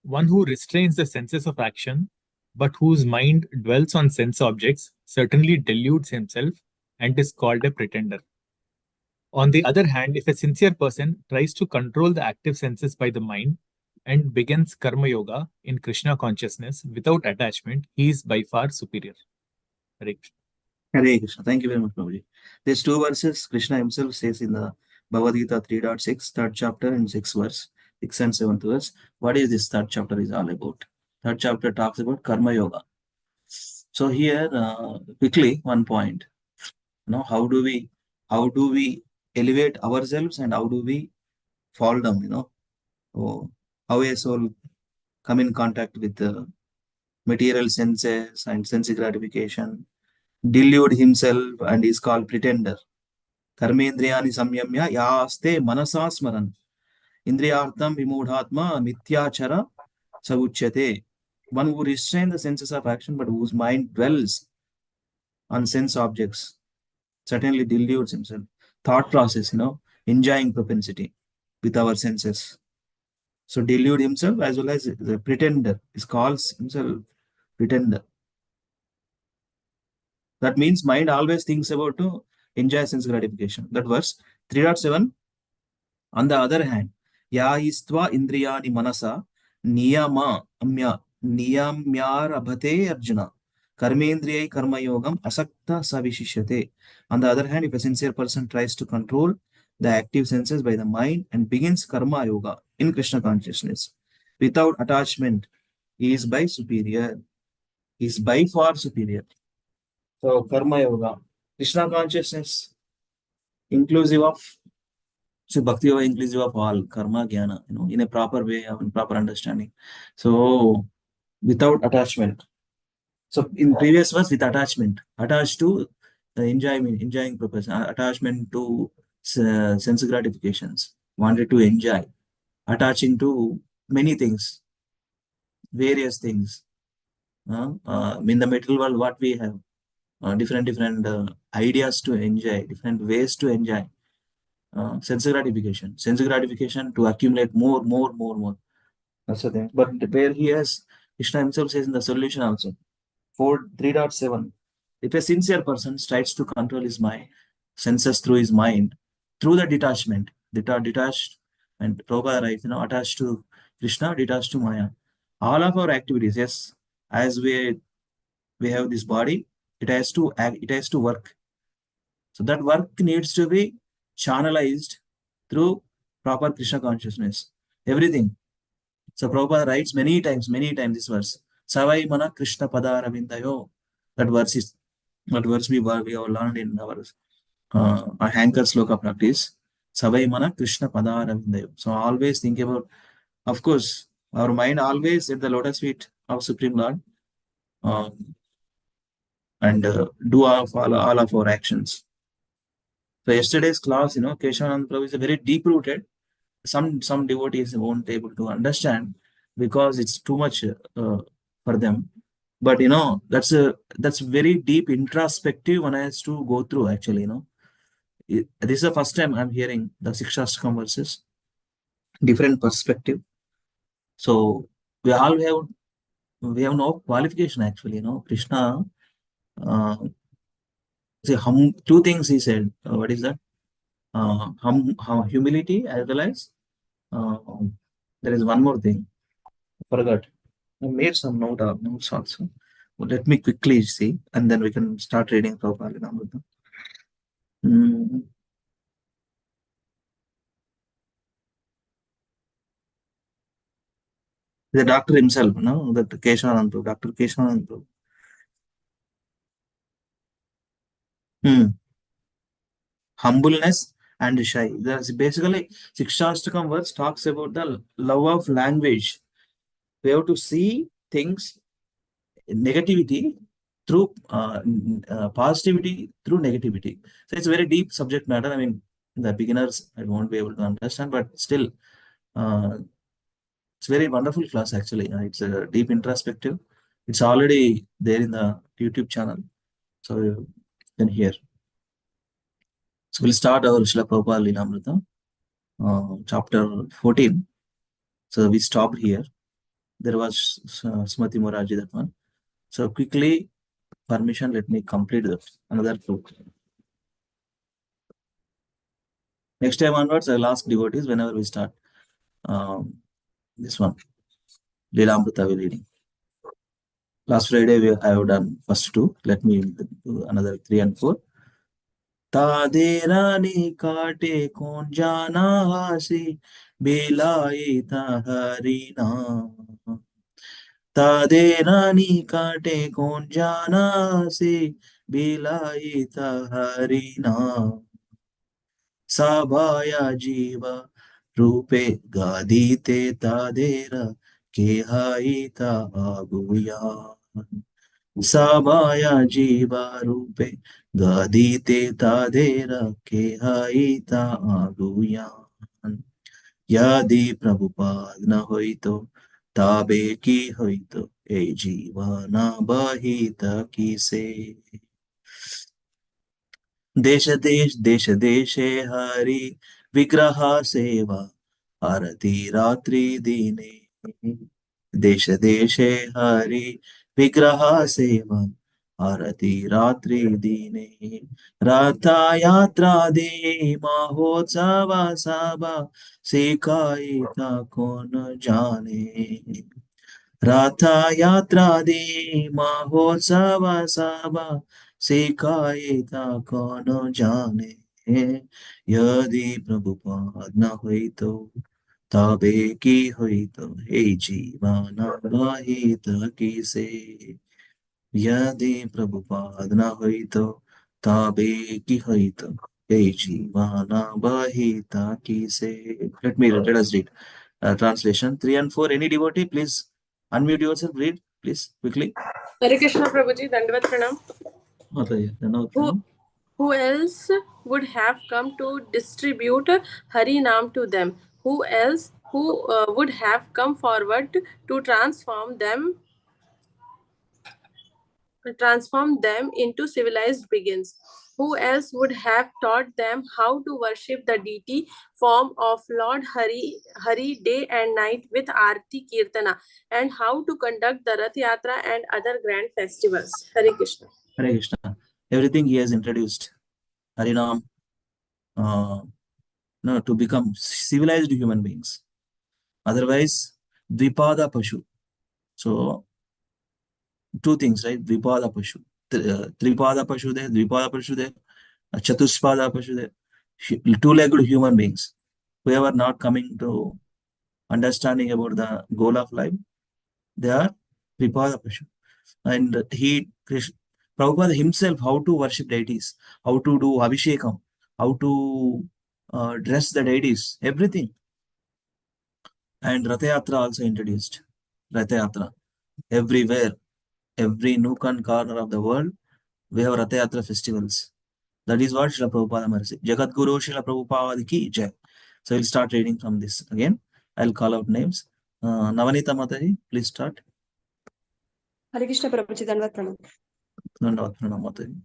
One who restrains the senses of action, but whose mind dwells on sense objects, certainly deludes himself and is called a pretender. On the other hand, if a sincere person tries to control the active senses by the mind and begins karma yoga in Krishna consciousness without attachment, he is by far superior. Hare Krishna. Hare Krishna. Thank you very much, Prabhuji. These two verses, Krishna himself says in the Bhagavad Gita 3.6, third chapter in 6 verse, 6 and 7th verse. What is this third chapter is all about? Third chapter talks about karma yoga. So here, quickly, one point. How do we elevate ourselves and how do we fall down? How a soul come in contact with the material senses and sense gratification, delude himself and is called pretender. Karmendriyani samyamya yaste manasa smaran indriyartham vimudhatma mityachara savuchyate. One who restrains the senses of action but whose mind dwells on sense objects certainly deludes himself. Thought process, enjoying propensity with our senses. So delude himself as well as the pretender is calls himself pretender. That means mind always thinks about to enjoy sense gratification. That verse 3.7. On the other hand, yahistva indriyani manasa niyamyarabhate arjuna karmendriyai karma yogam asakta savishishyate. On the other hand, if a sincere person tries to control the active senses by the mind and begins karma yoga in Krishna consciousness without attachment, he is by superior. He is by far superior. So karma yoga, Krishna consciousness, inclusive of, so bhakti yoga inclusive of all karma jnana, in a proper way, in proper understanding. So without attachment. So in previous verse with attachment, attached to the enjoying purpose, attachment to sense gratifications, wanted to enjoy, attaching to many things, various things. In the material world, what we have, different ideas to enjoy, different ways to enjoy. Sense gratification to accumulate more. That's the thing. But where he has, Krishna himself says in the solution also, 3.7. If a sincere person strives to control his mind, senses through his mind, through the detachment, detached, and Prabhupada writes, attached to Krishna, detached to Maya. All of our activities, yes, as we have this body, it has to act, it has to work. So that work needs to be channelized through proper Krishna consciousness. Everything. So Prabhupada writes many times this verse. Savai mana Krishna padara vindayo. That verse we have learned in our Hankar Sloka practice. Savai mana Krishna padara vindayo. So always think about, of course, our mind always at the lotus feet of Supreme Lord, and do all of our actions. So yesterday's class, Keshavananda Prabhu is a very deep rooted. Some devotees won't able to understand because it's too much for them. But that's very deep introspective one has to go through actually. This is the first time I'm hearing the Shikshastakam verses, different perspective. So we have no qualification actually. Krishna. Two things he said. What is that? Humility as well as uh, there is one more thing. Forgot. I made some notes also. But let me quickly see, and then we can start reading Prabhupada Lilamrita. The doctor himself, that Keshavananda, Dr. Keshavananda. Humbleness and shy. That's basically Shikshastakam verse talks about the love of language. We have to see things, negativity through positivity through negativity. So it's a very deep subject matter. I mean, the beginners I won't be able to understand, but still, it's very wonderful class actually. It's a deep introspective. It's already there in the YouTube channel, so you can hear. So we'll start our Srila Prabhupada Lilamrita, chapter 14. So we stopped here. There was Smati Moraji, that one. So quickly, permission, let me complete that. Another book. Next time onwards, I'll ask devotees whenever we start. This one, Lilamrita we're reading. Last Friday, I have done first two. Let me do another 3 and 4. तादेरानी काटे कौन जाना हासी बेलाई हरी नाम तादेरानी काटे कौन जाना हासी बेलाई हरी नाम साभाया जीवा रूपे गादीते तादेरा के हाईता आगुया साभाया जीवा रूपे गादीते तादेरा के हाईता आगुया यदि प्रभुपाद न होई तो ताबे की होई तो ए जीवाना बाहित की से देश देशे हरि विग्रह सेवा आरती रात्रि दिने देश देशे हरि विग्रह सेवा आरती रात्रि दिने रथा यात्रा दे महोत्सव सभा सिखाईता कौन जाने रथा यात्रा दे महोत्सव सभा सिखाईता कौन जाने यदि प्रभुपाद न हुई तो तबे की हुई तो हे जीवन बाहित की से यदि प्रभुपाद न हुई तो तबे की हुई तो हे जीवन बाहित की से let us read translation 3 and 4. Any devotee, please unmute yourself, read please quickly. Hare Krishna Prabhuji, Dandavat Pranam. Who else would have come to distribute Hari Naam to them? Who else would have come forward to transform them transform them into civilized beings. Who else would have taught them how to worship the deity form of Lord Hari day and night with Aarti Kirtana, and how to conduct the Rath Yatra and other grand festivals? Hare Krishna. Hare Krishna. Everything he has introduced. Harinam, no, to become civilized human beings. Otherwise, Dvipada Pashu. So, two things, right? Dvipada Pashu. Tripada Pashu there, Dvipada Pashu there, Chatuspada Pashu there. Two-legged human beings. Whoever not coming to understanding about the goal of life, they are Dvipada Pashu. And Prabhupada himself, how to worship deities, how to do Abhishekam, how to dress the deities, everything. And Ratha Yatra also introduced. Ratha Yatra. Everywhere, every nook and corner of the world, we have Ratha Yatra festivals. That is what Srila Prabhupada Maharaj said. Jagat Guru Srila Prabhupada ki jai. So we'll start reading from this again. I'll call out names. Navanita Mataji, please start. Hare Krishna Prabhuji, Dandavat Pranam. Dandavat Pranam Mataji.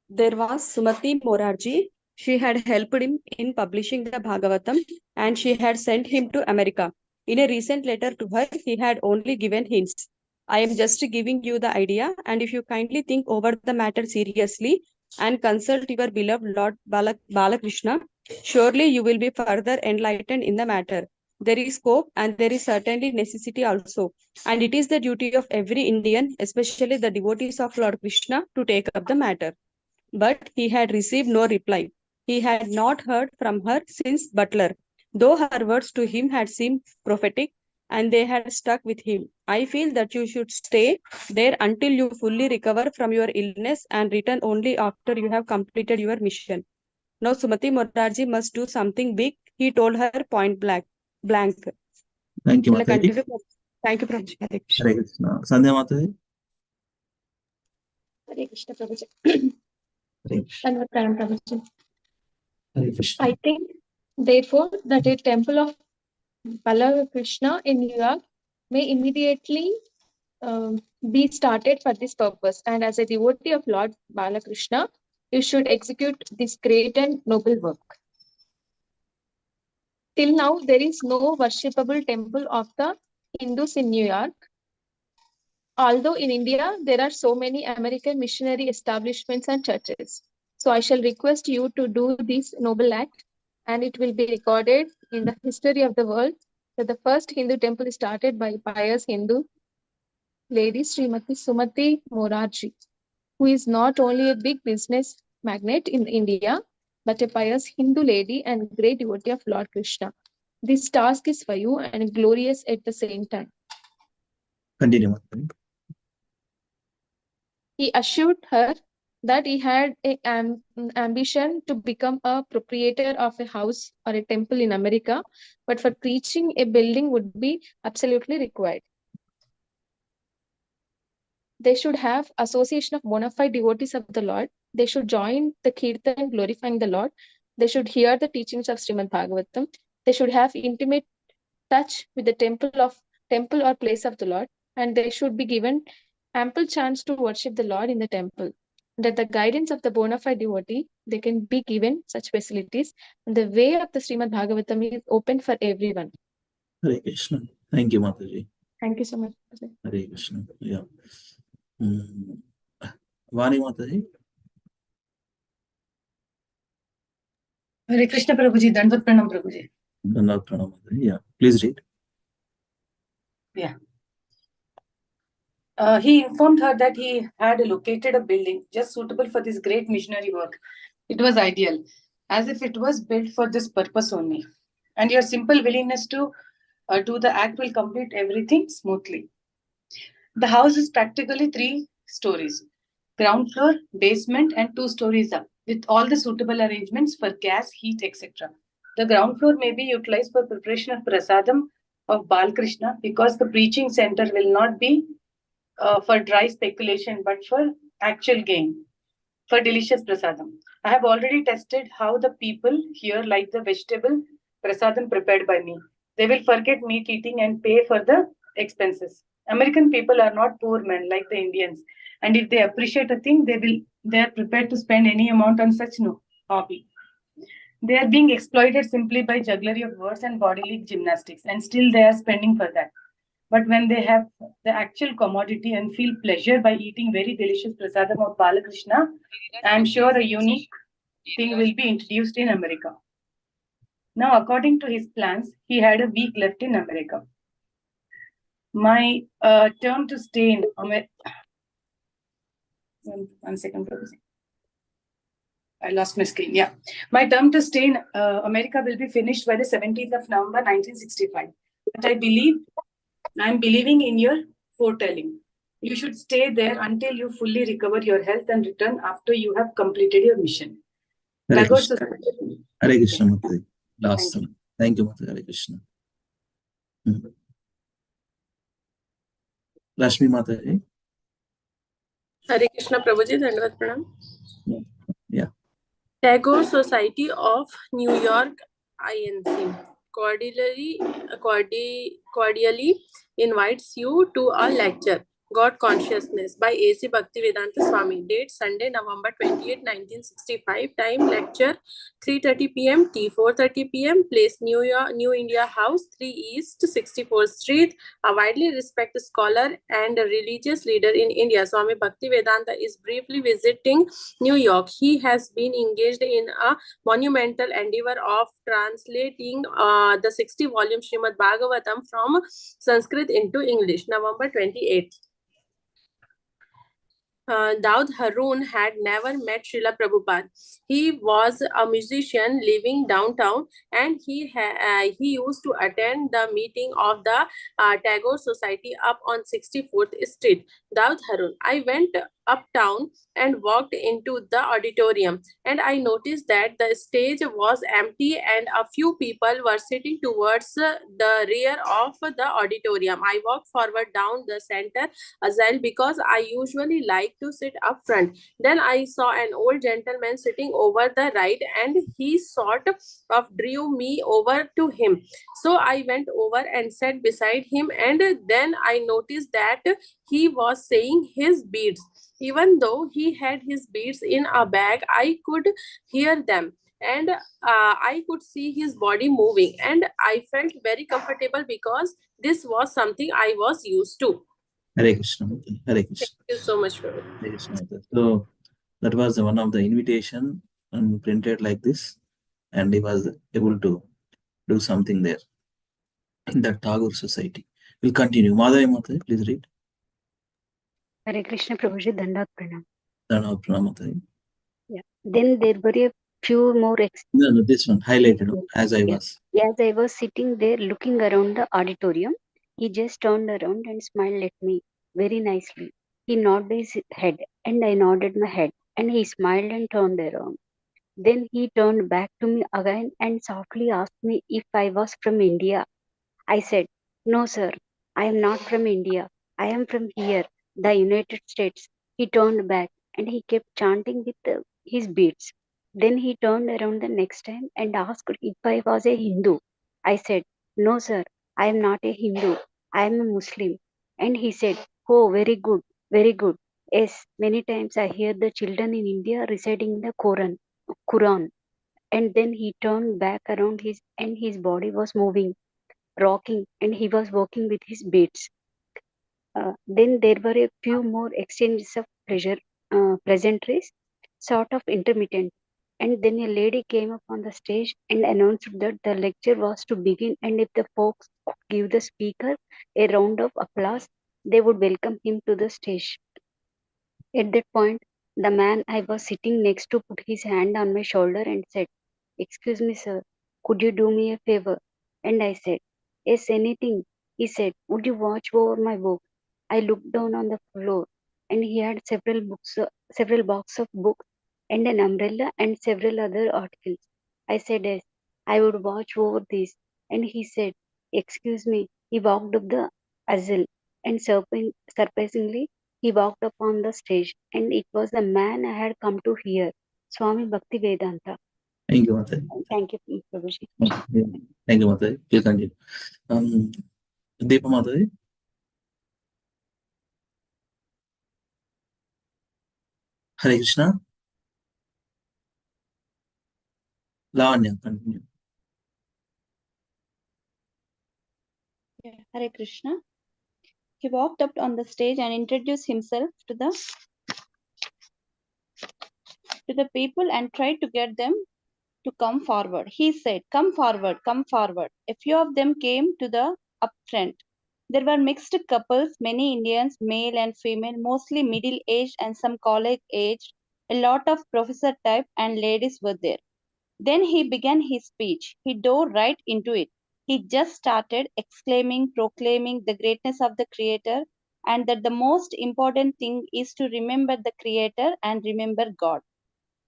There was Sumati Morarji. She had helped him in publishing the Bhagavatam and she had sent him to America. In a recent letter to her, he had only given hints. I am just giving you the idea, and if you kindly think over the matter seriously and consult your beloved Lord Balakrishna, surely you will be further enlightened in the matter. There is scope and there is certainly necessity also, and it is the duty of every Indian, especially the devotees of Lord Krishna, to take up the matter. But he had received no reply. He had not heard from her since Butler, though her words to him had seemed prophetic and they had stuck with him. I feel that you should stay there until you fully recover from your illness and return only after you have completed your mission. Now Sumati Morarji must do something big, he told her point blank. Thank you, Shall I Mataji. continue? Thank you, Prabhuji. Hare Krishna. Hare Krishna. Sandhya Mataji. Hare Krishna Prabhuji. Hare Krishna. Dandavat Pranam Prabhuji. Hare Krishna. I think, therefore, that a temple of Balakrishna in New York may immediately be started for this purpose. And as a devotee of Lord Balakrishna, you should execute this great and noble work. Till now, there is no worshipable temple of the Hindus in New York. Although in India, there are so many American missionary establishments and churches. So I shall request you to do this noble act, and it will be recorded in the history of the world that the first Hindu temple is started by pious Hindu lady Srimati Sumati Morarji, who is not only a big business magnate in India, but a pious Hindu lady and great devotee of Lord Krishna. This task is for you and glorious at the same time. Continue, Mataji. He assured her that he had an ambition to become a proprietor of a house or a temple in America, but for preaching, a building would be absolutely required. They should have association of bona fide devotees of the Lord. They should join the Kirtan glorifying the Lord. They should hear the teachings of Srimad Bhagavatam. They should have intimate touch with the temple or place of the Lord, and they should be given ample chance to worship the Lord in the temple. That the guidance of the bona fide devotee, they can be given such facilities, and the way of the Srimad Bhagavatam is open for everyone. Hare Krishna. Thank you, Mataji. Thank you so much. Hare Krishna. Yeah. Vani Mataji. Hare Krishna Prabhuji, Dandavat Pranam Prabhuji. Dandavat Pranam Mataji. Yeah. Please read. Yeah. He informed her that he had located a building just suitable for this great missionary work. It was ideal, as if it was built for this purpose only. And your simple willingness to do the act will complete everything smoothly. The house is practically 3 stories: ground floor, basement, and 2 stories up, with all the suitable arrangements for gas, heat, etc. The ground floor may be utilized for preparation of prasadam of Balkrishna, because the preaching center will not be for dry speculation, but for actual gain, for delicious prasadam. I have already tested how the people here like the vegetable prasadam prepared by me. They will forget meat eating and pay for the expenses. American people are not poor men like the Indians, and if they appreciate a thing, they are prepared to spend any amount on such hobby. They are being exploited simply by jugglery of words and bodily gymnastics, and still they are spending for that. But when they have the actual commodity and feel pleasure by eating very delicious prasadam of Balakrishna, I am sure a unique thing will be introduced in America. Now, according to his plans, he had a week left in America. My term to stay in America. One second, I lost my screen. Yeah. My term to stay in America will be finished by the 17th of November, 1965. But I'm believing in your foretelling. You should stay there until you fully recover your health and return after you have completed your mission. Hare Tagore Krishna. Society. Hare Krishna, Mataji. Last Thank one. Thank you, Mataji. Hare Krishna. Rashmi Mataji. Hare Krishna Prabhuji, Dandavat Pranam. Yeah. Tagore Society of New York, INC, cordially invites you to a lecture, God Consciousness, by A.C. Bhaktivedanta Swami. Date Sunday, November 28, 1965. Time lecture 3:30 p.m. T 4:30 p.m. Place New India House, 3 East 64th Street. A widely respected scholar and a religious leader in India, Swami Bhaktivedanta is briefly visiting New York. He has been engaged in a monumental endeavor of translating the 60-volume Srimad Bhagavatam from Sanskrit into English. November 28th. Daud Haroon had never met Srila Prabhupada. He was a musician living downtown, and he used to attend the meeting of the Tagore Society up on 64th Street. Daud Haroon. I went uptown and walked into the auditorium, and I noticed that the stage was empty and a few people were sitting towards the rear of the auditorium. I walked forward down the center aisle because I usually like to sit up front. Then I saw an old gentleman sitting over the right, and he sort of drew me over to him. So I went over and sat beside him, and then I noticed that he was saying his beads. Even though he had his beads in a bag, I could hear them, and I could see his body moving, and I felt very comfortable because this was something I was used to. Hare Krishna. Hare Krishna. Thank you so much, Prabhu. Hare Krishna. So that was one of the invitation and printed like this, and he was able to do something there in the Tagore Society. We'll continue. Madhavi Mataji, please read. Hare Krishna Prabhuji, Dandavat Pranam. Dandavat Pranam, Mataji. Yeah. Then there were a few more No, this one highlighted as I was. As I was sitting there looking around the auditorium, he just turned around and smiled at me very nicely. He nodded his head, and I nodded my head, and he smiled and turned around. Then he turned back to me again and softly asked me if I was from India. I said, "No, sir, I am not from India. I am from here, the United States." He turned back and he kept chanting with his beads. Then he turned around the next time and asked if I was a Hindu. I said, "No, sir, I am not a Hindu. I am a Muslim." And he said, "Oh, very good, very good. Yes, many times I hear the children in India reciting the Quran." And then he turned back around and his body was moving, rocking, and he was working with his beads. Then there were a few more exchanges of pleasantries, sort of intermittent. And then a lady came up on the stage and announced that the lecture was to begin, and if the folks could give the speaker a round of applause, they would welcome him to the stage. At that point, the man I was sitting next to put his hand on my shoulder and said, "Excuse me, sir, could you do me a favor?" And I said, "Yes, anything." He said, "Would you watch over my book?" I looked down on the floor, and he had several boxes of books and an umbrella and several other articles. I said, "Yes, I would watch over these." And he said, "Excuse me." He walked up the aisle, and surprisingly, he walked up on the stage, and it was the man I had come to hear, Swami Bhaktivedanta. Thank you, Mataji. Thank you, Prabhuji. Thank you, Mataji. We'll continue. Deepa Mataji. Hare Krishna. Lavanya, continue. Hare Krishna. He walked up on the stage and introduced himself to the people and tried to get them to come forward. He said, "Come forward, come forward." A few of them came to the up front. There were mixed couples, many Indians, male and female, mostly middle-aged and some college-aged. A lot of professor type and ladies were there. Then he began his speech. He dove right into it. He just started exclaiming, proclaiming the greatness of the Creator, and that the most important thing is to remember the Creator and remember God.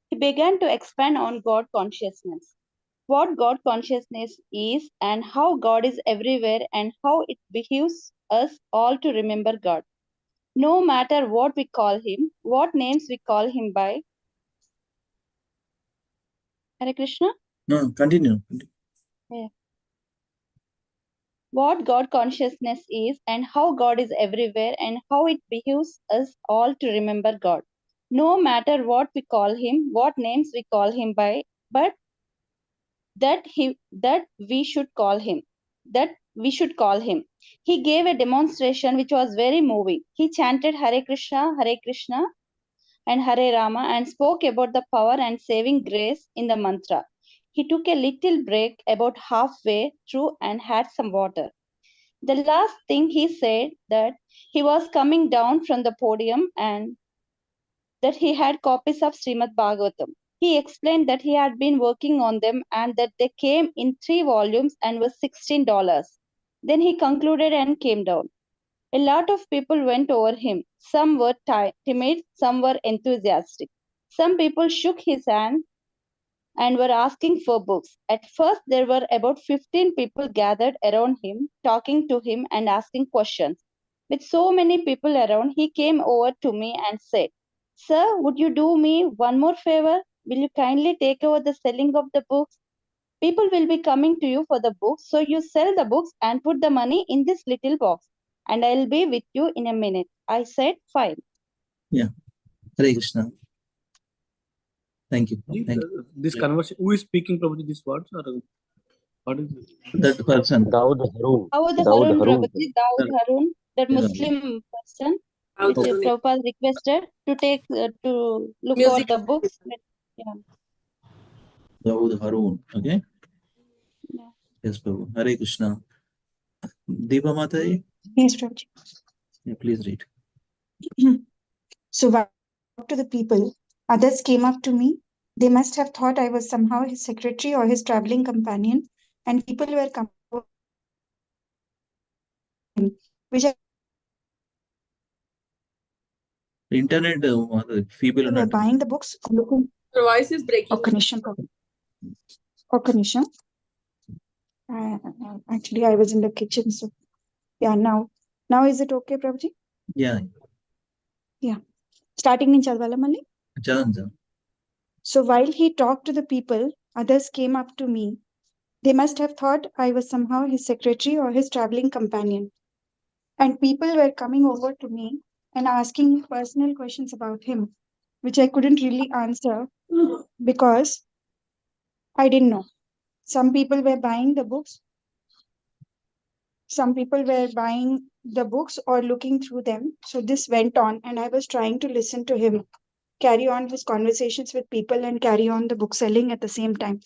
He began to expand on God consciousness, what God consciousness is, and how God is everywhere, and how it behooves us all to remember God. No matter what we call Him, what names we call Him by. Hare Krishna? No, continue. Yeah. What God consciousness is, and how God is everywhere, and how it behooves us all to remember God. No matter what we call Him, what names we call Him by, but that we should call him, that we should call him. He gave a demonstration which was very moving. He chanted Hare Krishna and Hare Rama and spoke about the power and saving grace in the mantra. He took a little break about halfway through and had some water. The last thing he said that he was coming down from the podium and that he had copies of Srimad Bhagavatam. He explained that he had been working on them and that they came in 3 volumes and was $16. Then he concluded and came down. A lot of people went over him. Some were timid, some were enthusiastic. Some people shook his hand and were asking for books. At first, there were about 15 people gathered around him, talking to him and asking questions. With so many people around, he came over to me and said, "Sir, would you do me one more favor? Will you kindly take over the selling of the books? People will be coming to you for the books, so you sell the books and put the money in this little box, and I'll be with you in a minute." I said, "Fine." Yeah. Hare Krishna. Thank you. Thank you. This conversation, who is speaking probably these words, or what is it? That person. Daud Harun. Daud Daud Harun, Harun. Prabhuji, Daud Harun, that Yeah. Muslim person, which Okay. Prabhupada requested to take to look Music. over the books. Yeah. Daud Harun. Okay. Yeah. Yes, Prabhu. Hare Krishna. Deepa Mataji. Yes, Prabhuji. Yeah, please read. So while I talked to the people, others came up to me. They must have thought I was somehow his secretary or his traveling companion, and people were coming over him, which I Internet feeble were ఉన్నట్టు. buying the books or looking. Your voice is breaking. Okay, Nisham. Okay, Nisham. Actually, I was in the kitchen, so yeah. Now is it okay, Prabhuji? Yeah. Starting in Chalvala Malli. Chadan. So while he talked to the people, others came up to me. They must have thought I was somehow his secretary or his traveling companion. And people were coming over to me and asking personal questions about him, which I couldn't really answer because I didn't know. Some people were buying the books. Some people were buying the books or looking through them. So this went on, and I was trying to listen to him carry on his conversations with people and carry on the book selling at the same time.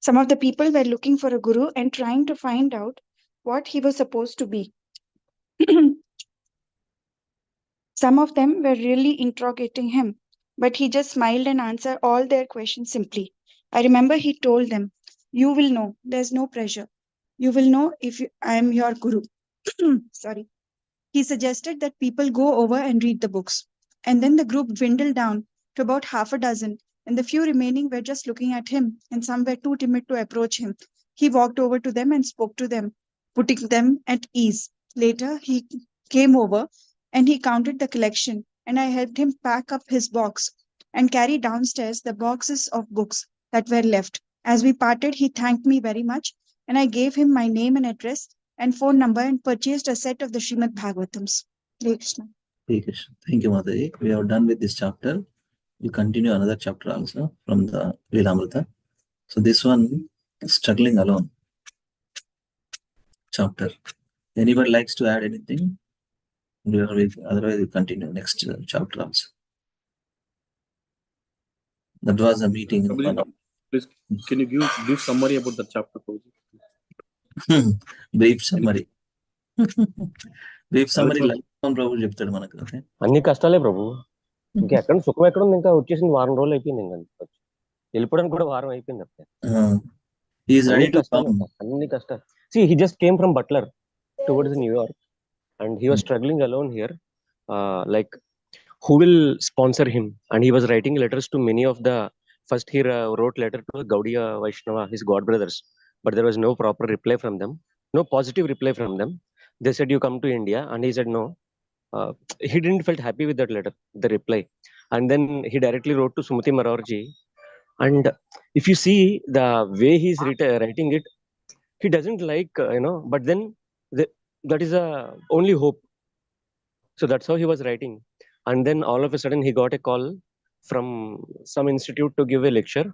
Some of the people were looking for a guru and trying to find out what he was supposed to be. Some of them were really interrogating him, but he just smiled and answered all their questions simply. I remember he told them, "You will know, there's no pressure. You will know if I am your guru." Sorry. He suggested that people go over and read the books. And then the group dwindled down to about half a dozen, and the few remaining were just looking at him, and some were too timid to approach him. He walked over to them and spoke to them, putting them at ease. Later, he came over and he counted the collection, and I helped him pack up his box and carry downstairs the boxes of books that were left. As we parted, he thanked me very much, and I gave him my name and address and phone number and purchased a set of the Srimad Bhagavatams. Hare Krishna. Hare Krishna. Thank you, Mataji. We are done with this chapter. we continue another chapter also from the Lilamrita. So this one, struggling alone chapter. Anybody likes to add anything? Otherwise, we continue next chapter also. That was a meeting. Please, can you give summary about the chapter, Prabhuji? Brief summary. Brief summary. ప్రభు చెప్తాడు మనకు. అన్ని కష్టాలే ప్రభు. ఇంకెక్కడ సుఖం ఎక్కడ ఉంది? ఇంకా వచ్చేసింది వారం రోజులు అయిపోయింది. ఇంకా వెళ్ళిపోవడానికి కూడా వారం అయిపోయింది. అన్ని కష్టాలు. See, he just came from Butler towards New York and he was struggling alone here. Like, who will sponsor him? And he was writing letters to many of the, first he wrote letter to Gaudiya Vaishnava, his god brothers, but there was no proper reply from them, no positive reply from them. They said, you come to India, and he said no. He didn't felt happy with that letter, the reply. And then he directly wrote to Sumati Marorji. And if you see the way he's writing it, he doesn't like, but then that is a only hope. So that's how he was writing. And then all of a sudden he got a call from some institute to give a lecture.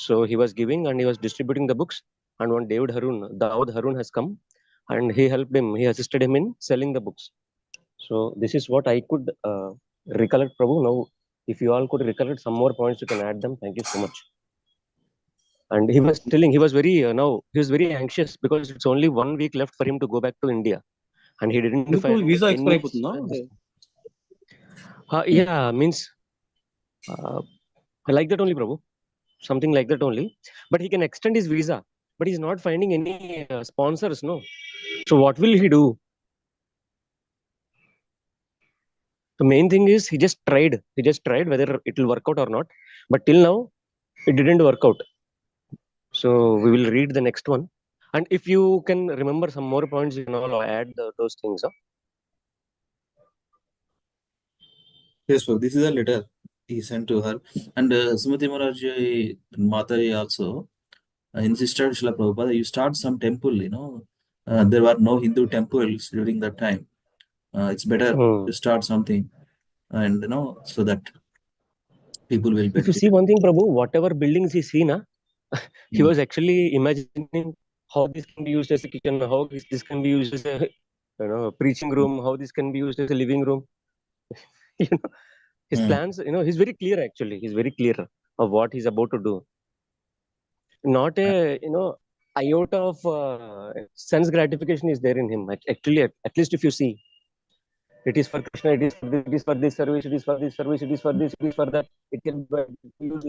So he was giving and he was distributing the books. And one Daud Harun has come and he helped him. He assisted him in selling the books. So this is what I could recollect, Prabhu. Now, if you all could recollect some more points, you can add them. Thank you so much. And he was telling, he was very anxious because it's only 1 week left for him to go back to India. And he didn't find visa expire. Yeah, means like that only, Prabhu. Something like that only. But he can extend his visa. But he's not finding any sponsors, no. So what will he do? The main thing is he just tried whether it will work out or not. But till now, it didn't work out. So we will read the next one. And if you can remember some more points, you know, add those things. Huh? Yes, so this is a letter he sent to her. And Sumati Marorji Mataji also insisted, Srila Prabhupada, you start some temple, there were no Hindu temples during that time. It's better to start something, and so that people will benefit. If you see one thing, Prabhu, whatever buildings he seen, he was actually imagining how this can be used as a kitchen, how this can be used as a preaching room, how this can be used as a living room. His plans, he's very clear actually. He's very clear of what he's about to do. Not a, iota of sense gratification is there in him. Actually, at least if you see, it is for Krishna, it is for this service, it is for this service, it is for this, it is for that. It can be used.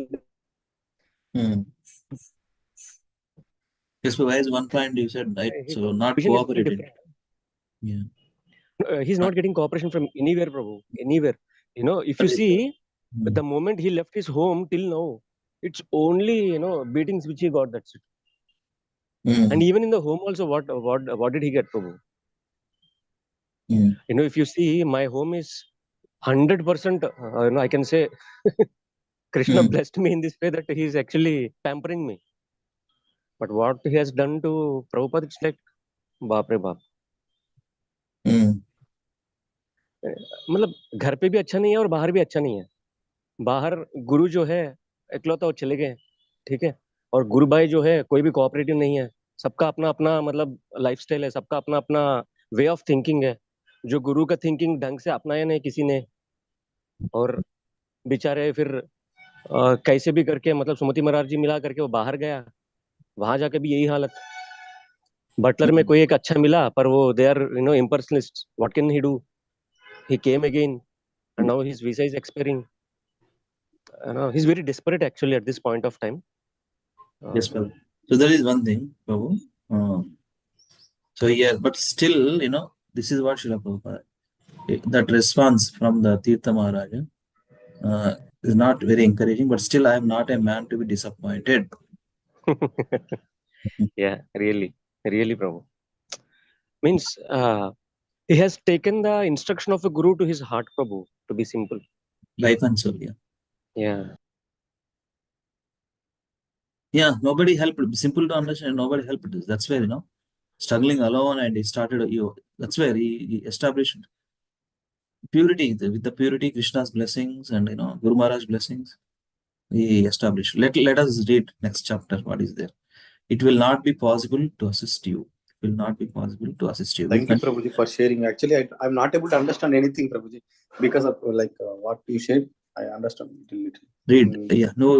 Yes, but why is one point you said, right? So not cooperating. Yeah. He's not getting cooperation from anywhere, Prabhu. Anywhere. If you see, the moment he left his home till now, it's only, beatings which he got, that's it. And even in the home also, what did he get, Prabhu? If you see, my home is 100%, I can say, Krishna blessed me in this way that he is actually pampering me. But what he has done to Prabhupada, it's like, baap re baap. मतलब घर पे भी अच्छा नहीं है और बाहर भी अच्छा नहीं है. बाहर गुरु जो है इकलौता वो चले गए, ठीक है, और गुरु भाई जो है कोई भी कोऑपरेटिव नहीं है. सबका अपना अपना मतलब लाइफस्टाइल है, सबका अपना अपना वे ऑफ थिंकिंग है. जो गुरु का थिंकिंग ढंग से अपनाया नहीं किसी ने, और बेचारे फिर कैसे भी करके मतलब सुमति महाराज जी मिला करके वो बाहर गया, वहां जाके भी यही हालत. बटलर में कोई एक अच्छा मिला पर वो they are impersonalists. What can he do? He came again and now his visa is expiring. He's very desperate actually at this point of time. Yes, Prabhu. So that is one thing, Prabhu. So yeah, but still, this is what Srila Prabhupada, that response from the Tirtha Maharaja is not very encouraging, but still I am not a man to be disappointed. Yeah, really, Prabhu. Means he has taken the instruction of a guru to his heart, Prabhu, to be simple. Life and soul, yeah. Yeah. Yeah, nobody helped. Simple to understand, nobody helped this. That's where, struggling alone, and he started, that's where he established purity, with the purity, Krishna's blessings and Guru Maharaj blessings, he established. Let us read next chapter. What is there? It will not be possible to assist you. It will not be possible to assist you. Thank you, Prabhuji, for sharing. Actually, I'm not able to understand anything, Prabhuji, because of what you said. I understand little. Read. Yeah. No,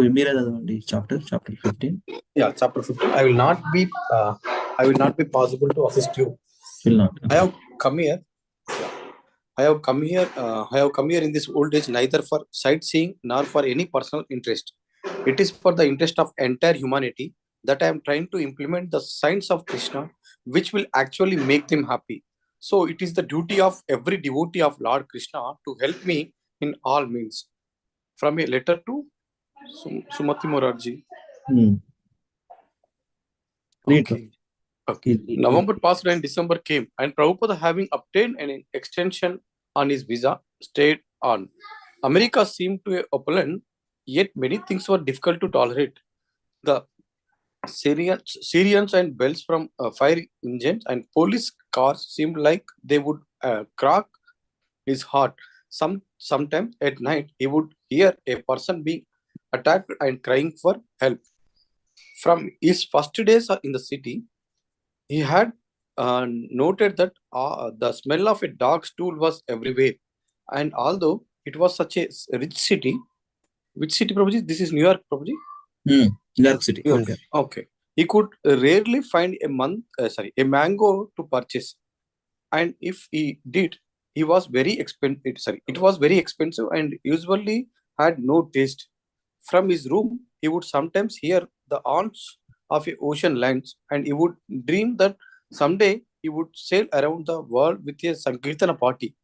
chapter 15. Yeah, chapter 15. I will not be possible to assist you. Will not. I have come here. I have come here in this old age neither for sightseeing nor for any personal interest. It is for the interest of entire humanity that I am trying to implement the science of Krishna, which will actually make them happy. So it is the duty of every devotee of Lord Krishna to help me in all means. From a letter to Sumati Morarji. Okay. Okay. November passed and December came, and Prabhupada, having obtained an extension on his visa, stayed on. America seemed to be opulent, yet many things were difficult to tolerate. The Syrians and bells from fire engines and police cars seemed like they would crack his heart. Sometimes at night, he would hear a person being attacked and crying for help. From his first days in the city, he had noted that the smell of a dog stool was everywhere. And although it was such a rich city, which city, Prabhuji? This is New York, Prabhuji? New York City. Okay. Okay. He could rarely find a mango to purchase. And if he did, it was very expensive and usually had no taste. From his room, he would sometimes hear the haunts of a ocean lines, and he would dream that someday he would sail around the world with a Sankirtana party,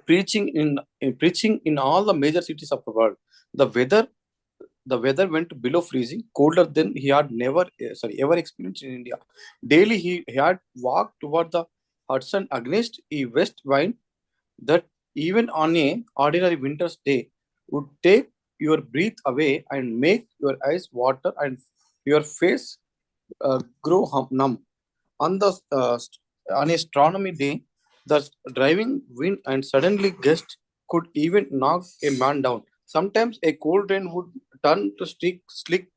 preaching in all the major cities of the world. The weather went below freezing, colder than he had ever experienced in India. Daily he had walked toward the Hudson against a west wind that even on a ordinary winter's day would take your breath away and make your eyes water and your face grow numb. On an astronomy day, the driving wind and suddenly gust could even knock a man down. Sometimes a cold rain would turn to slick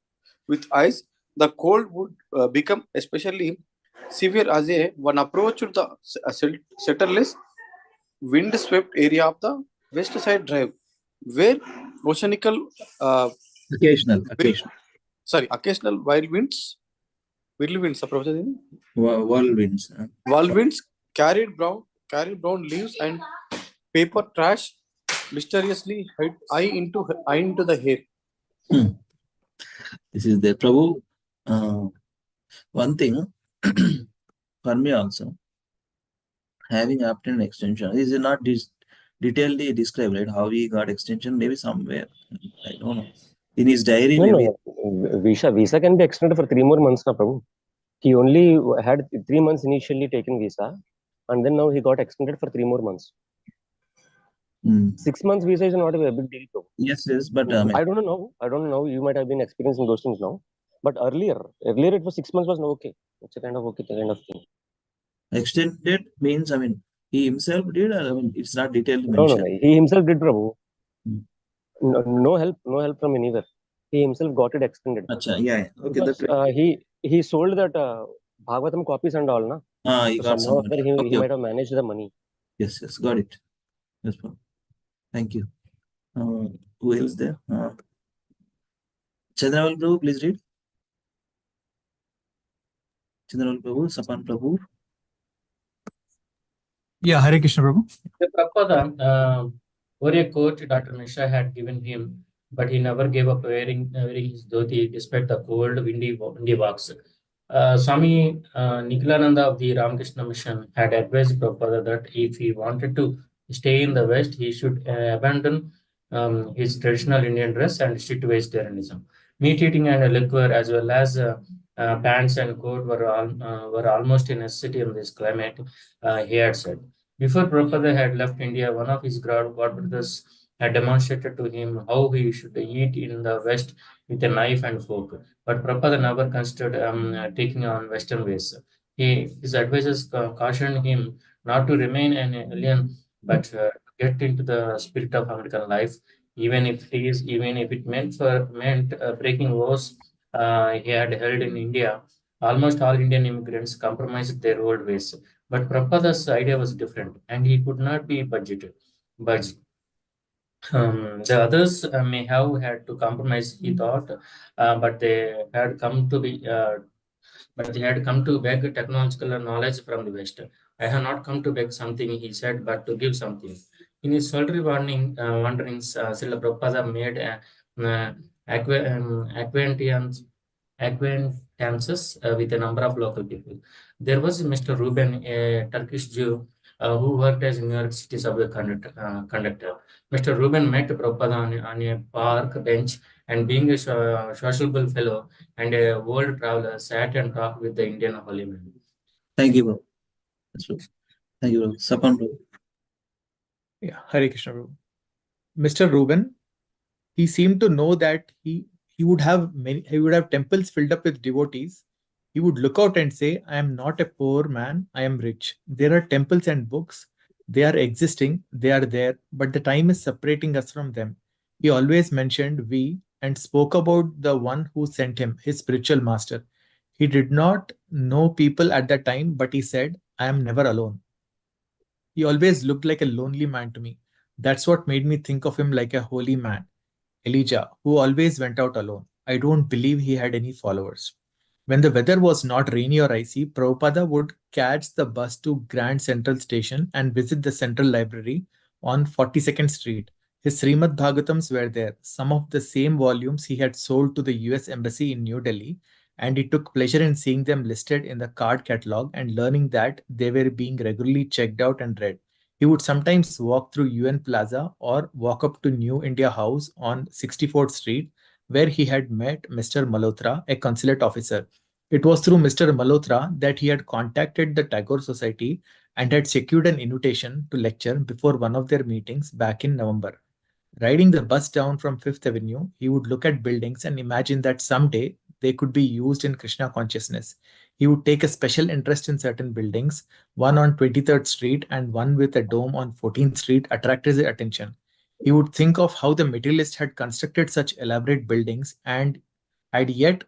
with ice. The cold would become especially severe as one approached the settleless, wind-swept area of the West Side Drive, where oceanical occasional whirlwinds, whirlwinds carried brown leaves and paper trash mysteriously high into the hair. This is the Prabhu. One thing for me also, having obtained extension, this is not detailedly described, right? How he got extension, maybe somewhere, I don't know. In his diary, maybe. No. Visa can be extended for 3 more months, na Prabhu. He only had 3 months initially taken visa, and then now he got extended for 3 more months. 6 months visa is not a big deal, though. Yes, but I don't know. You might have been experiencing those things now, but earlier it was 6 months was no okay. It's a kind of okay kind of thing. Extended means, he himself did, or it's not detailed mentioned. No. He himself did, Prabhu. No help from anywhere. He himself got it extended. Achha, yeah. Okay. Because, he sold that Bhagavatam copies and all, na. He so got some money. He might have managed the money. Yes, got it. Yes, thank you. Who else there? Chandraval Prabhu, please read. Chandraval Prabhu, Sapan Prabhu. Yeah, Hare Krishna Prabhu. The Prabhupada, a coat Dr. Mishra had given him, but he never gave up wearing his dhoti despite the cold, windy walks. Swami Nikhilananda of the Ramakrishna Mission had advised Prabhupada that if he wanted to stay in the West, he should abandon his traditional Indian dress and stick to vegetarianism. Meat eating and liquor, as well as pants and coat, were almost a necessity in this climate, he had said. Before Prabhupada had left India, one of his god brothers had demonstrated to him how he should eat in the West with a knife and fork. But Prabhupada never considered taking on Western ways. His advisors cautioned him not to remain an alien, but get into the spirit of American life, even if it meant breaking laws he had held in India. Almost all Indian immigrants compromised their old ways, but Prabhupada's idea was different, and he could not be budged. The others may have had to compromise, he thought, but they had come to be but they had come to beg technological knowledge from the West. I have not come to beg something, he said, but to give something. In his solitary wanderings, Srila Prabhupada made uh, acquaintances with a number of local people. There was Mr. Ruben, a Turkish Jew who worked as New York City subway conductor. Mr. Ruben met Prabhupada on a park bench, and being a sociable fellow and a world traveler, sat and talked with the Indian holy man. Thank you, bro. That's true. Thank you, bro. Sapan, bro. Yeah, Hare Krishna, Prabhu. Mr. Reuben, he seemed to know that he would have temples filled up with devotees. He would look out and say, I am not a poor man, I am rich. There are temples and books. They are existing, they are there, but the time is separating us from them. He always mentioned we and spoke about the one who sent him, his spiritual master. He did not know people at that time, but he said, I am never alone. He always looked like a lonely man to me. That's what made me think of him like a holy man, Elijah, who always went out alone. I don't believe he had any followers. When the weather was not rainy or icy, Prabhupada would catch the bus to Grand Central Station and visit the Central Library on 42nd Street. His Srimad Bhagavatams were there, some of the same volumes he had sold to the US Embassy in New Delhi, and he took pleasure in seeing them listed in the card catalog and learning that they were being regularly checked out and read. He would sometimes walk through UN Plaza or walk up to New India House on 64th Street, where he had met Mr. Malhotra, a consulate officer. It was through Mr. Malhotra that he had contacted the Tagore Society and had secured an invitation to lecture before one of their meetings back in November. Riding the bus down from Fifth Avenue, he would look at buildings and imagine that someday they could be used in Krishna consciousness. He would take a special interest in certain buildings. One on 23rd Street and one with a dome on 14th Street attracted his attention. He would think of how the materialist had constructed such elaborate buildings and had yet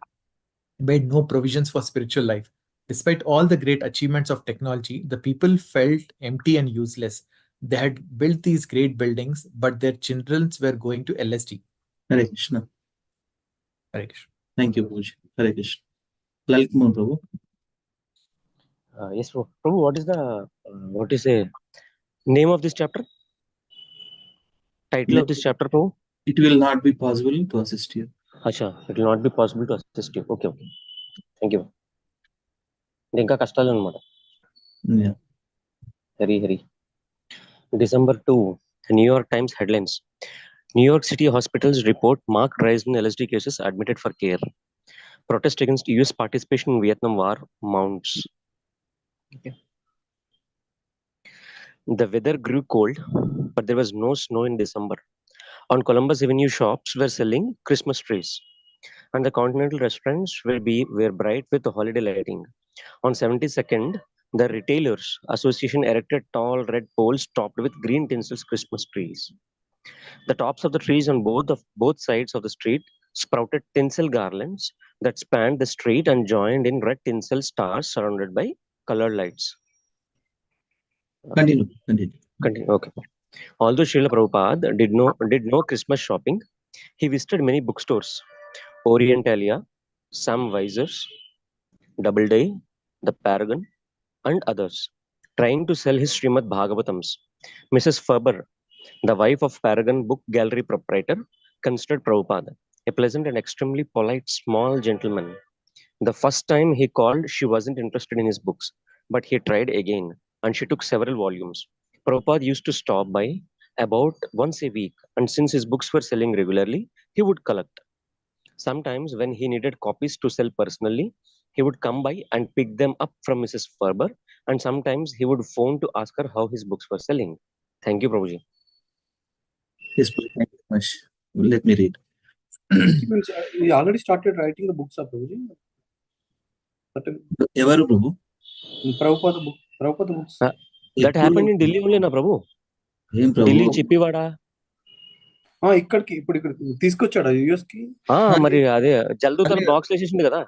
made no provisions for spiritual life. Despite all the great achievements of technology, the people felt empty and useless. They had built these great buildings, but their children were going to LSD. Hare Krishna. Hare Krishna. Thank you, Prabhuji. Hare Krishna. Lalit Mohan, Prabhu. Yes, Prabhu, what is the name of this chapter? Title of this chapter, Prabhu? It will not be possible to assist you. Acha, it will not be possible to assist you. Okay. Thank you. Dinka కష్టాలు అన్నమాట. Yeah. Hare. December 2, New York Times headlines. New York City hospitals report marked rise in LSD cases admitted for care. Protest against US participation in Vietnam War mounts. Okay. The weather grew cold, but there was no snow in December. On Columbus Avenue, shops were selling Christmas trees, and the continental restaurants were bright with holiday lighting. On 72nd, the Retailers Association erected tall red poles topped with green tinsels Christmas trees. The tops of the trees on both sides of the street sprouted tinsel garlands that spanned the street and joined in red tinsel stars surrounded by colored lights. Continue. Okay. Although Srila Prabhupada did no Christmas shopping, he visited many bookstores, Orientalia, Sam Weiser's, Doubleday, The Paragon, and others, trying to sell his Srimad Bhagavatams. Mrs. Ferber, the wife of Paragon Book Gallery proprietor, considered Prabhupada a pleasant and extremely polite small gentleman. The first time he called, she wasn't interested in his books, but he tried again, and she took several volumes. Prabhupada used to stop by about once a week, and since his books were selling regularly, he would collect. Sometimes when he needed copies to sell personally, he would come by and pick them up from Mrs. Ferber, and sometimes he would phone to ask her how his books were selling. Thank you, Prabhuji. Yes, Prabhu. Thank you very much. Let me read. We already started writing the books of Prabhuji. Evaru, Prabhu? Prabhupada books. That happened in Delhi only, na Prabhu. ఏం ప్రభు Delhi Chippivada. ఇక్కడికి ఇప్పుడు ఇక్కడ తీసుకొచ్చాడా US కి? మరి అదే జల్దు తన అదే. Box వేసేసింది కదా.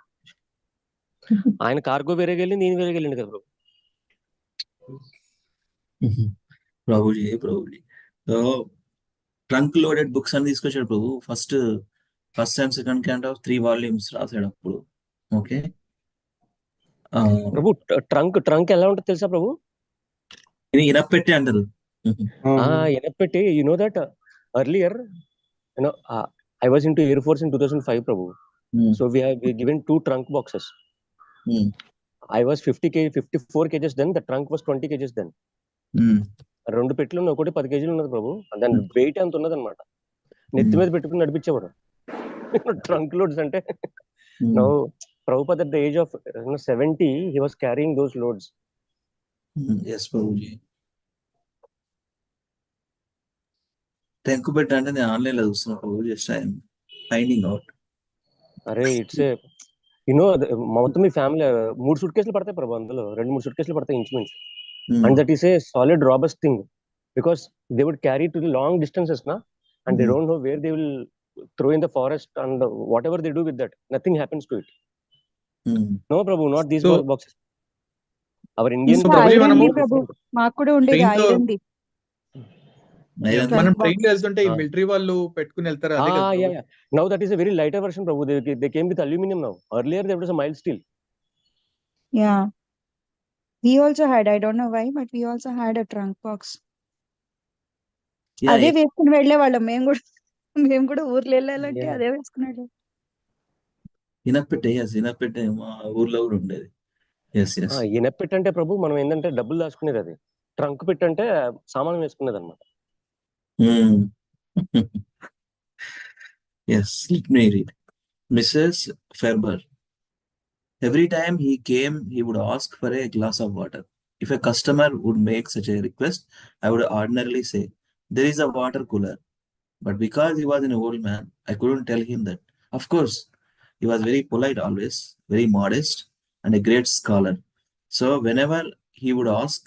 ఆయన కార్గో వేరేగా వెళ్ళింది, నేను వేరేగా వెళ్ళింది కదా ప్రభు. ప్రభుజీ ట్రంక్ లోడెడ్ బుక్స్ అని తీసుకొచ్చాడు Prabhu. First and second canto of 3 volumes రాశాడు అప్పుడు. ఓకే ప్రభు. ట్రంక్ ఎలా ఉంటుంది తెలుసా ప్రభు? ఇనపెట్టి అంటారు. ఇనపెట్టి. You know that earlier, I was into Air Force in 2005, Prabhu. So we given 2 trunk boxes. I was 54 kgs then. The trunk was 20 kgs then. 2 పెట్టెలు ఉన్నాయి. ఒకటి 10 kg ఉన్నది ప్రభు. దాని వెయిట్ అంత ఉన్నది అనమాట. నెత్తి మీద పెట్టుకుని నడిపించేవాడు ట్రంక్ లోడ్స్ అంటే. Now Prabhupada at the age of 70, he was carrying those loads. Yes, Prabhuji. టెంకు అంటే నేను ఆన్లైన్ లో చూస్తున్నా. Just I'm finding out. అరే ఇట్స్ మొత్తం మీ ఫ్యామిలీ 3 సూట్ కేసులు పడతాయి ప్రభు. అందులో 2-3 సూట్ కేసులు పడతాయి ఇంచుమించు. And that is a solid robust thing because they would carry to the long distances నా and they don't know where they will throw in the forest and whatever they do with that nothing happens to it. No Prabhu, not these boxes. Our Indian Prabhu మాకు కూడా ఉండేది iron the. మనం train లో వెళ్తుంటే ఈ military వాళ్ళు పెట్టుకుని వెళ్తారు. అదే కదా. Now that is a very lighter version, Prabhu. They came with aluminum now. Earlier there was a mild steel. Yeah. We also had, I don't know why, but we also had a trunk box. అదే వేసుకుని వెళ్ళే వాళ్ళం మేము కూడా ఊర్లో వెళ్ళాలంటే అదే వేసుకుని వెళ్ళాం. ఇనపెట్టే మా ఊర్లో కూడా ఉండేది. ఇనపెట్టు అంటే ప్రభు మనం ఏంటంటే డబ్బులు దాచుకునేది. అది ట్రంక్ పెట్టి అంటే సామాన్ వేసుకునేది అనమాట. Yes, let me read. Mrs. Ferber. Every time he came, he would ask for a glass of water. If a customer would make such a request, I would ordinarily say, there is a water cooler. But because he was an old man, I couldn't tell him that. Of course, he was very polite always, very modest, and a great scholar. So whenever he would ask,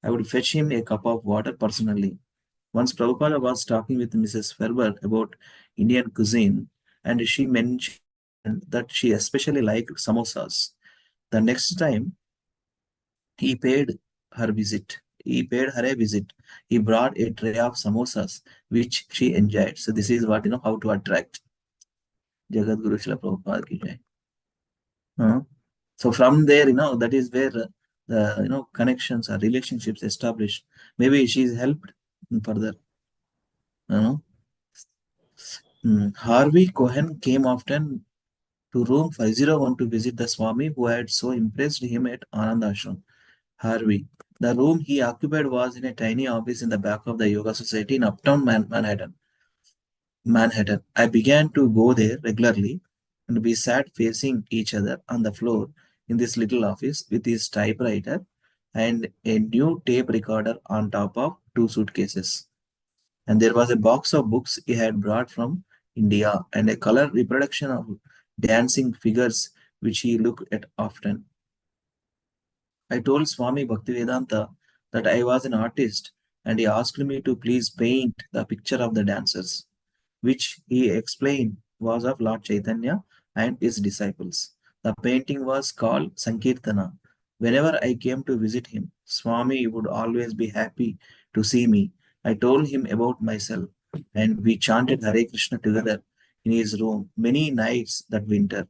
I would fetch him a cup of water personally. Once Prabhupada was talking with Mrs. Ferber about Indian cuisine, and she mentioned that she especially liked samosas. The next time he paid her a visit, he brought a tray of samosas, which she enjoyed. So this is what, how to attract. Jagat Guru Srila Prabhupada ki jai. So from there, that is where the connections or relationships established. Maybe she's helped further. Harvey Cohen came often to room 501 to visit the Swami who had so impressed him at Anand Ashram. Harvey. The room he occupied was in a tiny office in the back of the Yoga Society in uptown Manhattan. I began to go there regularly, and we sat facing each other on the floor in this little office with his typewriter and a new tape recorder on top of 2 suitcases. And there was a box of books he had brought from India and a color reproduction of dancing figures which he looked at often. I told Swami Bhaktivedanta that I was an artist, and he asked me to please paint the picture of the dancers, which he explained was of Lord Chaitanya and his disciples. The painting was called Sankirtana. Whenever I came to visit him, Swami would always be happy to see me. I told him about myself, and we chanted Hare Krishna together in his room many nights that winter.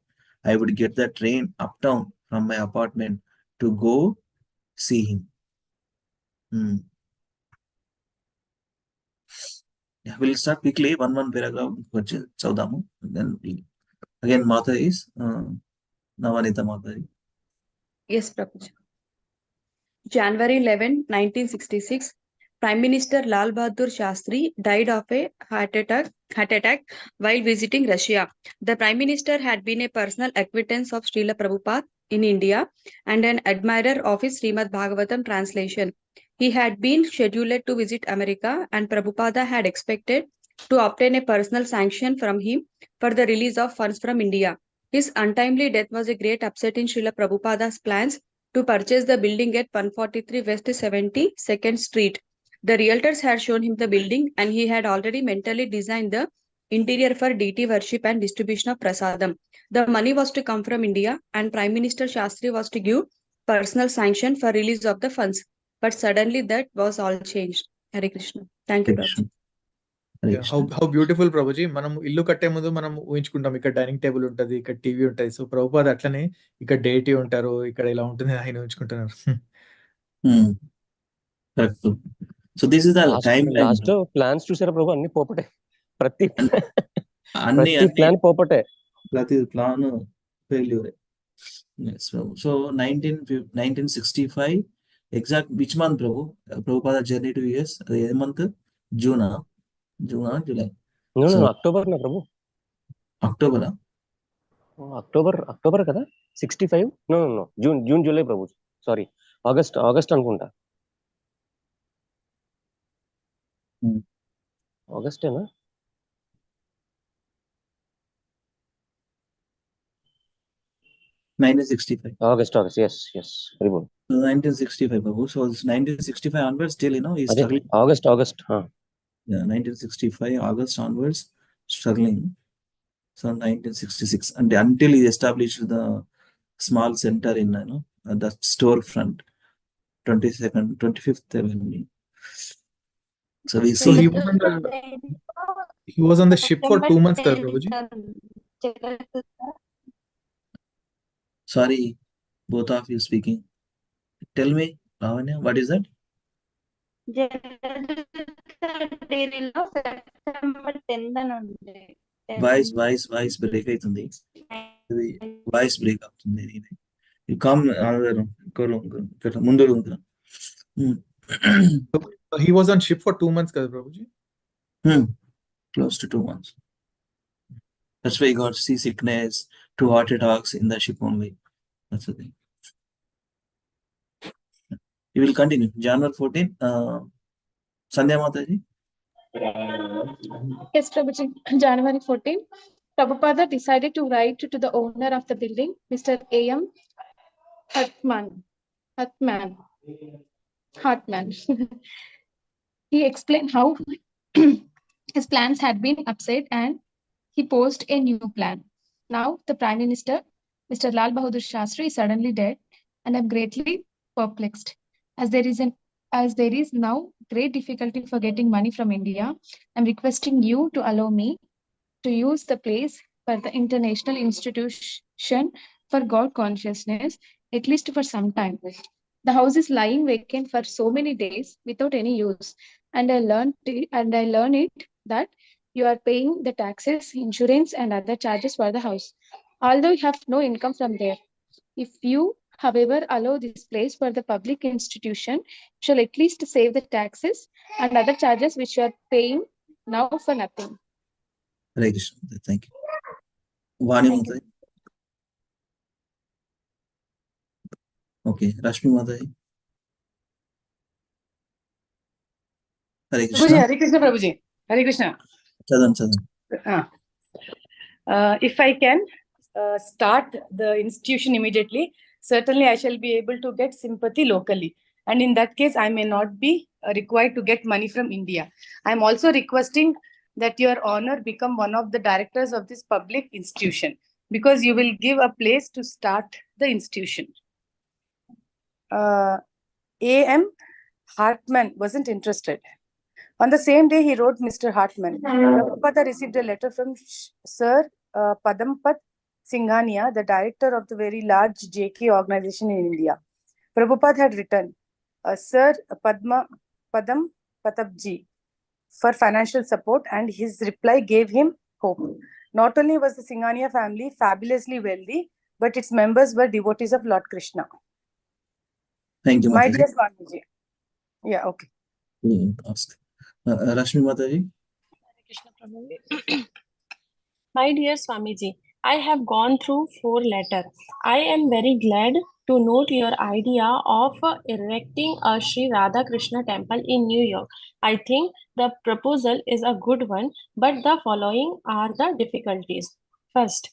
I would get the train uptown from my apartment to go see him. Yeah, we'll start quickly, one paragraph. Then again, Mata is Navanita Mata. Yes, Prabhuji. January 11, 1966, Prime Minister Lal Bahadur Shastri died of a heart attack while visiting Russia. The Prime Minister had been a personal acquaintance of Srila Prabhupada in India and an admirer of his Srimad Bhagavatam translation. He had been scheduled to visit America, and Prabhupada had expected to obtain a personal sanction from him for the release of funds from India. His untimely death was a great upset in Srila Prabhupada's plans to purchase the building at 143 West 72nd Street. The realtors had shown him the building and he had already mentally designed the interior for deity worship and distribution of prasadam. The money was to come from India and Prime Minister Shastri was to give personal sanction for release of the funds. But suddenly that was all changed. Hare Krishna. Thank you, Prabhuji. How beautiful Prabhuji. మనం ఇల్లు కట్టే ముందు మనం ఊహించుకుంటాం ఇక్కడ dining table ఉంటది, ఇక్కడ TV ఉంటది. So Prabhupada అట్లనే ఇక్కడ డేటీ ఉంటారు, ఇక్కడ ఇలా ఉంటుంది ఆయన ఊహించుకుంటున్నారు. Correct. So this is the timeline. Last plans చూసారా ప్రభు? అన్ని పోపటే, ప్రతి అన్ని ప్లాన్ పోపటే, ప్రతి plan failure. So 1965 exact which month Prabhu? Prabhupada journey to US అది ఏ మంత్? జూనా జూలై? అక్టోబర్ నా ప్రభు. అక్టోబరా? అక్టోబర్ కదా 65. No June July Prabhu, sorry August అనుకుంటా. ఆగస్టేనా? August, yes, very good. 1965 babu. So 1965 onwards still he's struggling. August Yeah, 1965 August onwards struggling. So 1966 and until he established the small center in the storefront 25th Avenue. So we see he was on the ship for 2 months kada Prabhuji. Sorry, both of you speaking. Tell me, Lavanya, what is that? Voice break అవుతుంది. Voice break అవుతుంది. You come another ముందు room. He was on ship for 2 months kada Prabhuji. Close to 2 months. That's why he got seasickness, 2 heart attacks in the ship only. That's the thing. You will continue. January 14, Sandhya Mataji. Yes, Prabhuji. January 14, Prabhupada decided to write to the owner of the building, Mr. A.M. Hartman. He explained how his plans had been upset and he posed a new plan. Now the Prime Minister, Mr. Lal Bahadur Shastri, is suddenly dead and I'm greatly perplexed. As there is now great difficulty for getting money from India, I'm requesting you to allow me to use the place for the International Institution for God Consciousness, at least for some time. The house is lying vacant for so many days without any use, and I learned it that you are paying the taxes, insurance, and other charges for the house, although you have no income from there. If you, however, allow this place for the public institution, you shall at least save the taxes and other charges which you are paying now for nothing. Hare Krishna. Thank you. Vani Mataji. Okay, Rashmi Mataji. Hare Krishna. Hare Krishna, Prabhuji. Hare Krishna. Chadan. If I can start the institution immediately, certainly I shall be able to get sympathy locally. And in that case, I may not be required to get money from India. I am also requesting that your honor become one of the directors of this public institution, because you will give a place to start the institution. A.M. Hartman wasn't interested. On the same day, he wrote Mr. Hartman. Prabhupada received a letter from Sir Padampat Singhania, the director of the very large JK organization in India. Prabhupada had written, Sir Padam Patabji, for financial support, and his reply gave him hope. Not only was the Singhania family fabulously wealthy, but its members were devotees of Lord Krishna. Thank you, My Mataji. dear Swamiji. Yeah, okay. Ask. Rashmi Mataji. My dear Swamiji, I have gone through 4 letters. I am very glad to note your idea of erecting a Sri Radha Krishna temple in New York. I think the proposal is a good one, but the following are the difficulties. First,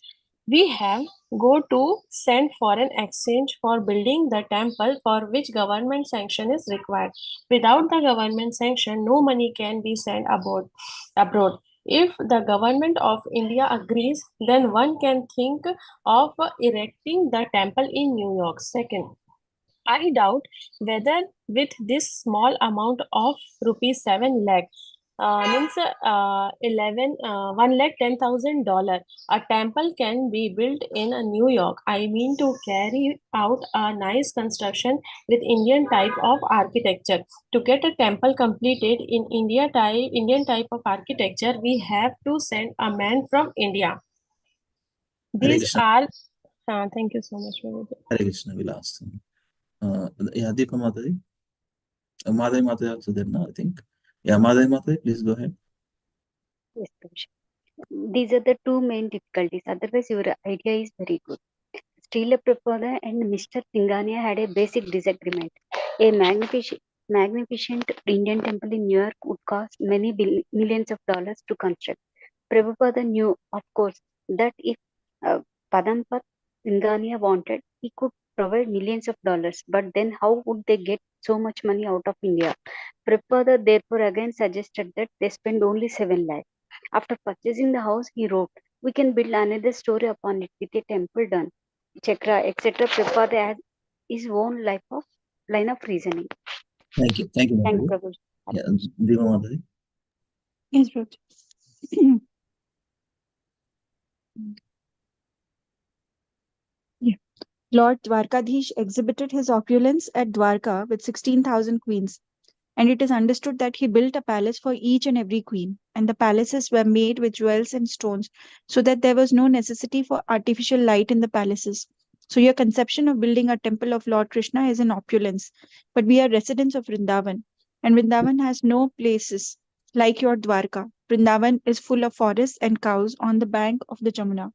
We have go to send foreign exchange for building the temple for which government sanction is required. Without the government sanction, no money can be sent abroad. If the government of India agrees, then one can think of erecting the temple in New York. Second, I doubt whether with this small amount of rupees 7 lakh, means 1 lakh $10,000, a temple can be built in New York. I mean to carry out a nice construction with Indian type of architecture. To get a temple completed in Indian type of architecture, we have to send a man from India. Hare These Krishna. are, thank you so much, Prabhuji. Hare Krishna, we'll ask. Yeah, Deepa Mataji. Madhavi Mataji also there, no, I think. Yeah, Madhavi Mataji, please go ahead. Yes, Prabhuji. These are the two main difficulties. Otherwise, your idea is very good. Srila Prabhupada and Mr. Singania had a basic disagreement. A magnificent Indian temple in New York would cost many millions of dollars to construct. Prabhupada knew, of course, that if Padampat Singania wanted, he could provide millions of dollars. But then how would they get so much money out of India? Prabhupada therefore again suggested that they spend only 7 lakhs. After purchasing the house, he wrote, "We can build another story upon it with a temple done," etc. Prabhupada had his own line of reasoning. Thank you. Thank you, Thank you, Madhavi. Prabhuji. Yeah, Deepa Mataji. Yes, Prabhuji. Yeah. Lord Dwarkadhish exhibited his opulence at Dwarka with 16,000 queens, and it is understood that he built a palace for each and every queen, and the palaces were made with jewels and stones, so that there was no necessity for artificial light in the palaces. So your conception of building a temple of Lord Krishna is an opulence, but we are residents of Vrindavan, and Vrindavan has no places like your Dwarka. Vrindavan is full of forests and cows on the bank of the Jamuna,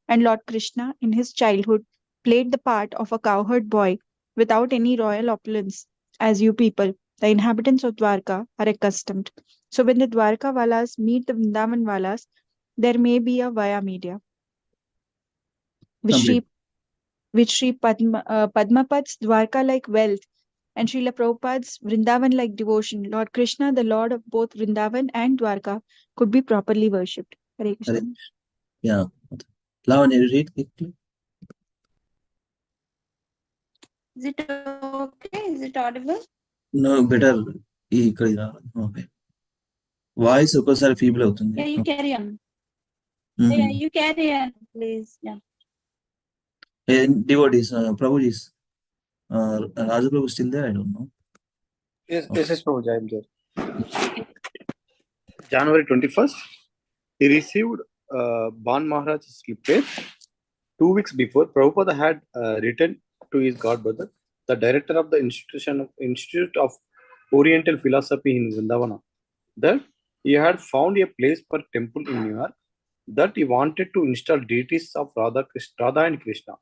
and Lord Krishna, in his childhood, played the part of a cowherd boy without any royal opulence, as you people, the inhabitants of Dwarka, are accustomed. So when the Dwarka Valas meet the Vrindavan Valas, there may be a via media. Complete. Which Sri Padmapad's Dwarka like wealth and Srila Prabhupada's Vrindavan like devotion, Lord Krishna, the Lord of both Vrindavan and Dwarka, could be properly worshipped. Hare Krishna. Hare. Yeah. Lavanya, you read quickly. Is it okay? Is it audible? No, better. ఇక్కడ okay voice ఒక్కోసారి feeble అవుతుంది. Yeah, you carry on. Yeah, you carry on, please. Yeah. Devotees, Prabhuji's, Raju Prabhu still there? I don't know. Yes, Prabhuji, I am there. January 21st, he received Ban Maharaj's slippage. 2 weeks before, Prabhupada had written to his godbrother, the director of the Institute of Oriental Philosophy in Vrindavana, that he had found a place for temple in New York, that he wanted to install deities of Radha and Krishna.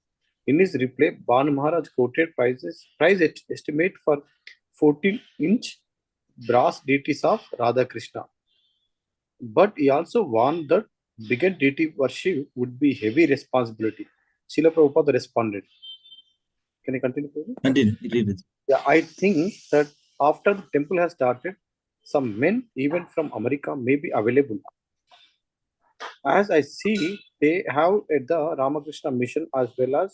In his reply, Ban Maharaj quoted price estimate for 14-inch brass deities of Radha Krishna. But he also warned that bigger deity worship would be heavy responsibility. Srila Prabhupada responded. Can I continue? Continue. Read it. Yeah, I think that after the temple has started, some men, even from America, may be available. As I see, they have at the Ramakrishna mission as well as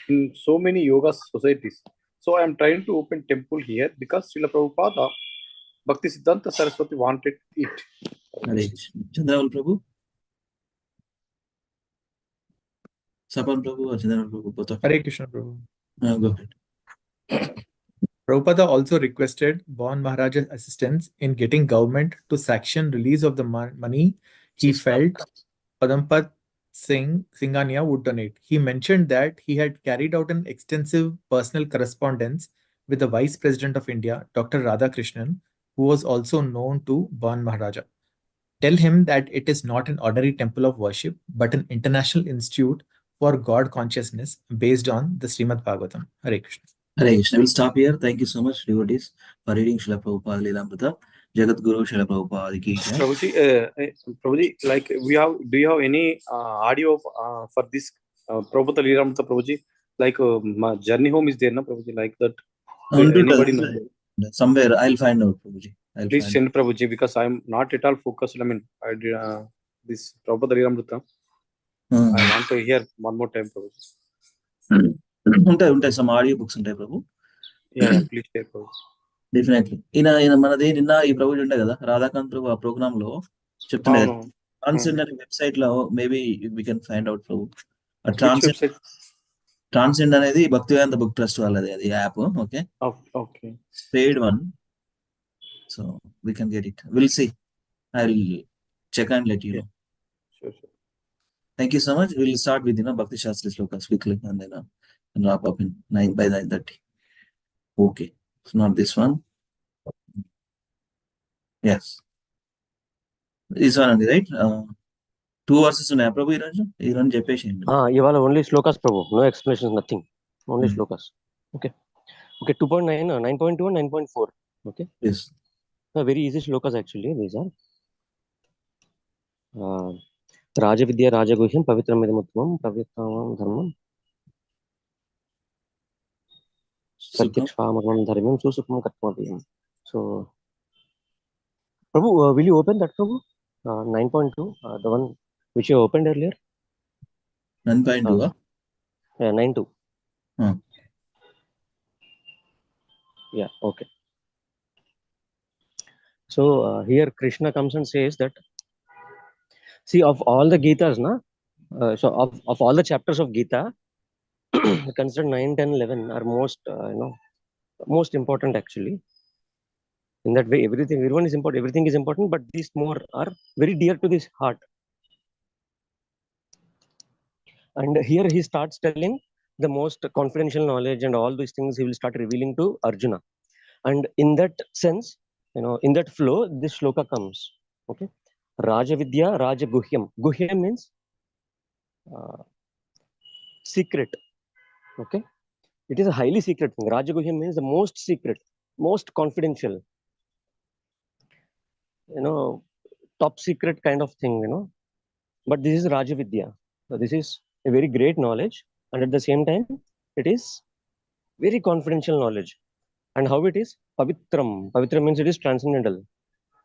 in so many yoga societies. So I am trying to open temple here because Srila Prabhupada, Bhakti Siddhanta Saraswati wanted it. Chandraval Prabhu? Sapan Prabhu or Chandraval Prabhu? Both of Hare Krishna Prabhu. Go ahead. Prabhupada also requested Bon Maharaj's assistance in getting government to sanction release of the money he felt Padampat Singania would donate. He mentioned that he had carried out an extensive personal correspondence with the Vice President of India, Dr. Radhakrishnan, who was also known to Bon Maharaja. Tell him that it is not an ordinary temple of worship, but an international institute for God consciousness based on the Srimad Bhagavatam. Hare Krishna. Hare Krishna. We'll stop here. Thank you so much, devotees, for reading Srila Prabhupada Lilamrita. Jagat Guru Srila Prabhupada ki jai. Prabhuji, like do you have any audio for this Prabhupada Lilamrita Prabhuji, like my journey home is there, na Prabhuji, like that. Anybody know? Somewhere I'll find out, Prabhuji. Please send Prabhuji, because I'm not at all focused. I mean, I did this Prabhupada Lilamrita. I want to hear one more time, Prabhuji. ఉంటాయి some audio books ఉంటాయి ప్రభు. Yeah, please share, Prabhuji. Definitely ఈయన మనది నిన్న ఈ ప్రభు ఉండే కదా రాధాకాంత్ ప్రభు ఆ programme లో చెప్తుండే ట్రాన్సెండ్ అనే వెబ్సైట్ లో maybe we can find out Prabhu. Transcend అనేది భక్తివేదాంత బుక్ ట్రస్ట్ వాళ్ళది, అది app. Okay, paid one, so we can get it. Will see, I will check and let you know. Thank you so much. We'll start with Bhakti Shastri Slokas quickly and then wrap up in 9:30. Okay, it's not this one. Yes, this one only, right? 2 verses ఉన్నాయి ప్రభు ఈరోజు చెప్పేసేయండి. ఇవాళ only shlokas Prabhu, no explanations, nothing, only shlokas. Okay okay, 2.9, 9.2 and 9.4. Okay, yes, very easy shlokas actually. These are రాజవిద్య రాజగుహ్యం పవిత్రమిదముత్తమం పవిత్రమం ధర్మం ప్రత్యక్షామకం ధర్మం సుసుఖం కర్తవ్యం. So Prabhu, will you open that, Prabhu? 9.2, the one which you opened earlier. 9.2. Yeah, 9.2. Yeah, okay. So here Krishna comes and says that, see, of all the Gitas, so of all the chapters of Gita, consider 9, 10, 11 are most important actually. In that way, everyone is important, everything is important, but these more are very dear to this heart. And here he starts telling the most confidential knowledge and all these things he will start revealing to Arjuna. And in that sense, in that flow, this shloka comes. Okay, Rajavidya Rajaguhyam. Guhyam means secret. Okay, it is a highly secret thing. Rajaguhyam means the most secret, most confidential, top secret kind of thing, but this is Rajavidya. So this is a very great knowledge, and at the same time it is very confidential knowledge. And how it is? Pavitram. Pavitram means it is transcendental.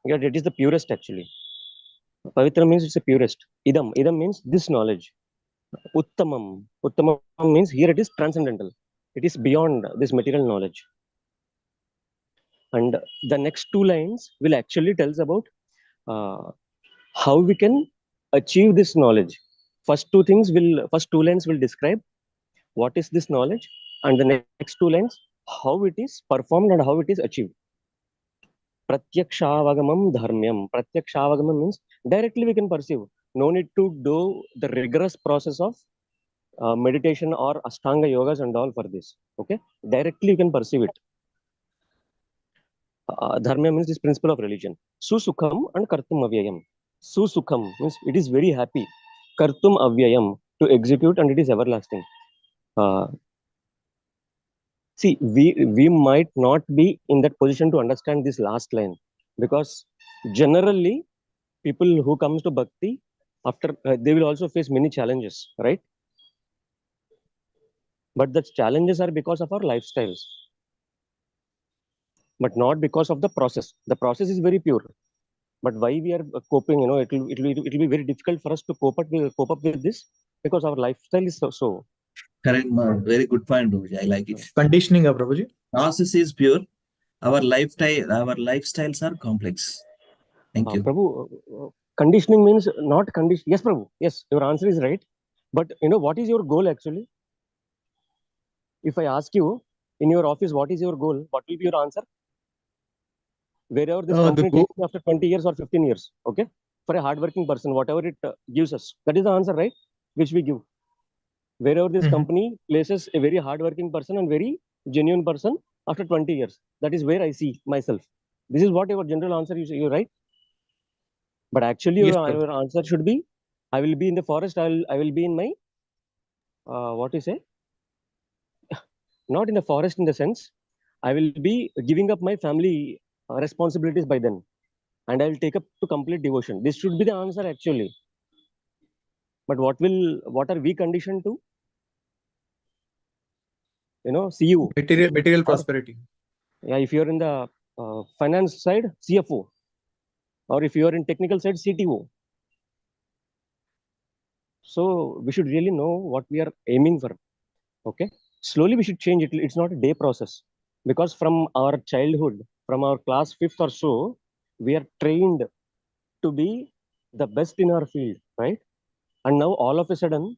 Yeah, it is the purest actually. Pavitram means it's the purest. Idam. Idam means this knowledge. Uttamam. Uttamam means here it is transcendental. It is beyond this material knowledge. And the next 2 lines will actually tells about how we can achieve this knowledge. First 2 lines will describe what is this knowledge, and the next 2 lines how it is performed and how it is achieved. Pratyakshaavagamam dharmyam. Pratyakshaavagamam means directly we can perceive. No need to do the rigorous process of meditation or Ashtanga yogas and all for this. Okay, directly you can perceive it. Dharma means this principle of religion. Susukham and kartum avyayam. Susukham means it is very happy. Kartum avyayam, to execute, and it is everlasting. See, we might not be in that position to understand this last line, because generally people who comes to bhakti after they will also face many challenges, right? But the challenges are because of our lifestyles, but not because of the process. The process is very pure, but why we are coping, it will be very difficult for us to cope up with this, because our lifestyle is so. Correct, very good point, Prabhuji. I like it. Conditioning, Prabhuji. Process is pure. Our lifestyles are complex. Thank you. Prabhu, conditioning means not condition. Yes, Prabhu. Yes, your answer is right. But what is your goal actually? If I ask you in your office, what is your goal? What will be your answer? Wherever this company takes me after 20 years or 15 years, okay? For a hardworking person, whatever it gives us, that is the answer, right? Which we give. Wherever this company places a very hardworking person and very genuine person after 20 years, that is where I see myself. This is what your general answer is, you're right. But actually, yes, your answer should be, I will be in the forest, I will be in my, what you say? Not in the forest in the sense, I will be giving up my family responsibilities by then, and I will take up to complete devotion. This should be the answer actually. But what are we conditioned to? CU. Material Or, prosperity. yeah, if you're in the finance side, CFO. Or if you are in technical side, CTO. So we should really know what we are aiming for. Okay. Slowly we should change it. It's not a day process. Because from our childhood, from our class 5th or so, we are trained to be the best in our field, right? And now all of a sudden,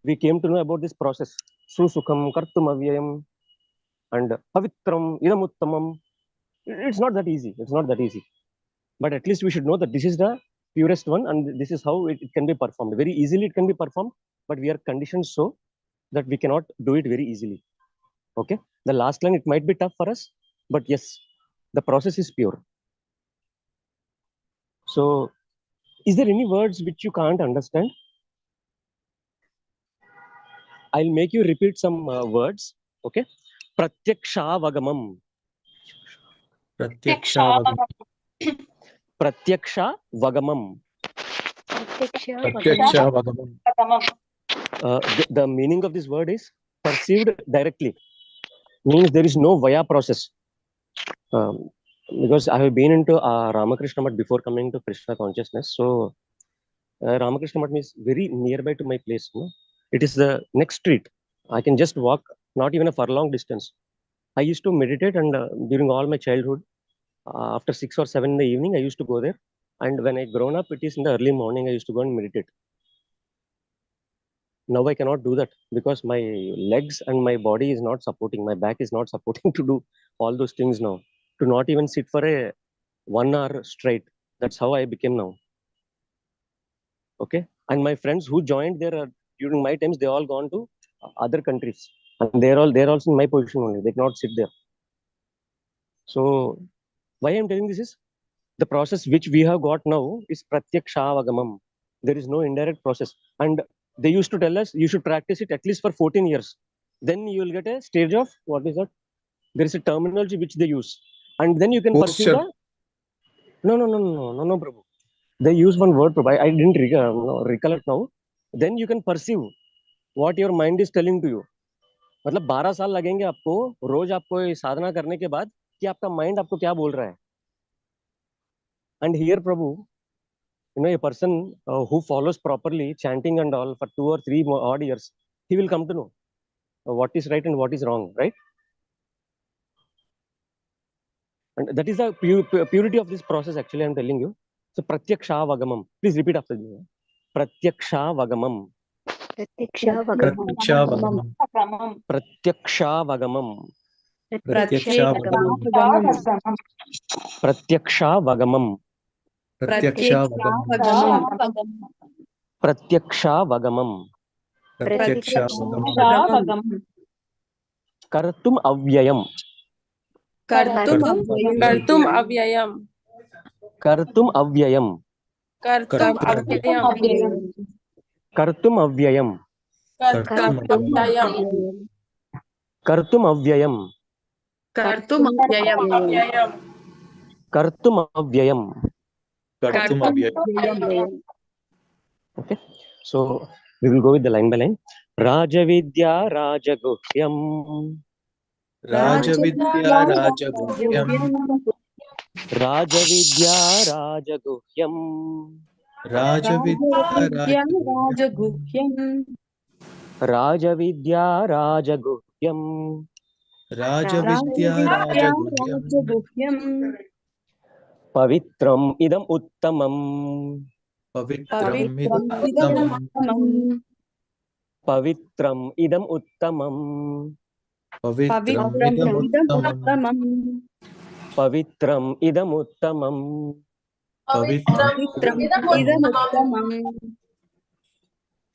we came to know about this process. Susukham, kartum avyayam, and pavitram, idamuttamam. It's not that easy. It's not that easy. But at least we should know that this is the purest one and this is how it can be performed. Very easily it can be performed, but we are conditioned so that we cannot do it very easily. Okay. The last line, it might be tough for us, but yes, the process is pure. So, is there any words which you can't understand? I'll make you repeat some words. Okay. Pratyaksha vagamam. Pratyaksha vagamam. Pratyaksha vagamam. Pratyaksha vagamam. The meaning of this word is perceived directly. Means there is no via process. Because I have been into Ramakrishna Math before coming to Krishna consciousness. So Ramakrishna Math is very nearby to my place. No? It is the next street. I can just walk, not even a furlong distance. I used to meditate, and during all my childhood, after 6 or 7 in the evening, I used to go there. And when I grown up, it is in the early morning, I used to go and meditate. Now I cannot do that because my legs and my body is not supporting. My back is not supporting to do all those things now. To not even sit for a 1 hour straight. That's how I became now. Okay. And my friends who joined there during my times, they all gone to other countries. And they're also in my position only. They cannot sit there. So why I'm telling this is the process which we have got now is pratyaksha vagamam. There is no indirect process. And they used to tell us you should practice it at least for 14 years. Then you will get a stage of, what is that? There is a terminology which they use. And then you can perceive the... No, Prabhu. They use one word, Prabhu. I didn't recollect now. Then you can perceive what your mind is telling to you. मतलब 12 साल लगेंगे आपको रोज आपको साधना करने के बाद कि आपका माइंड आपको क्या बोल रहा है. And here, Prabhu, a person who follows properly chanting and all for 2 or 3 odd years, he will come to know what is right and what is wrong, right? And that is the purity of this process, actually, I'm telling you. So, pratyaksha vagamam. Please repeat after me. Pratyaksha vagamam. Pratiksha vagamam. Pratyaksha vagamam. Pratiksha vagamam. Pratyaksha vagamam. Pratiksha vagamam. Pratyaksha vagamam. Pratiksha vagamam. Kartum avyayam. Kartum avyayam. Kartum avyayam. Kartum avyayam. Kartum avyayam. Kartum avyayam. Kartum avyayam. Kartum avyayam. Kartum avyayam. Kartum avyayam. Okay. So we will go with the line by line. Rajavidya Rajaguhyam. Rajavidya Rajaguhyam. Rajavidya Rajaguhyam. Rajavidya Rajaguhyam. Rajavidya Rajaguhyam. Rajavidya Rajaguhyam. Pavitram idam uttamam. Pavitram idam uttamam. Pavitram idam uttamam. Pavitram idam uttamam. Pavitram idam uttamam. Pavitram idam uttamam.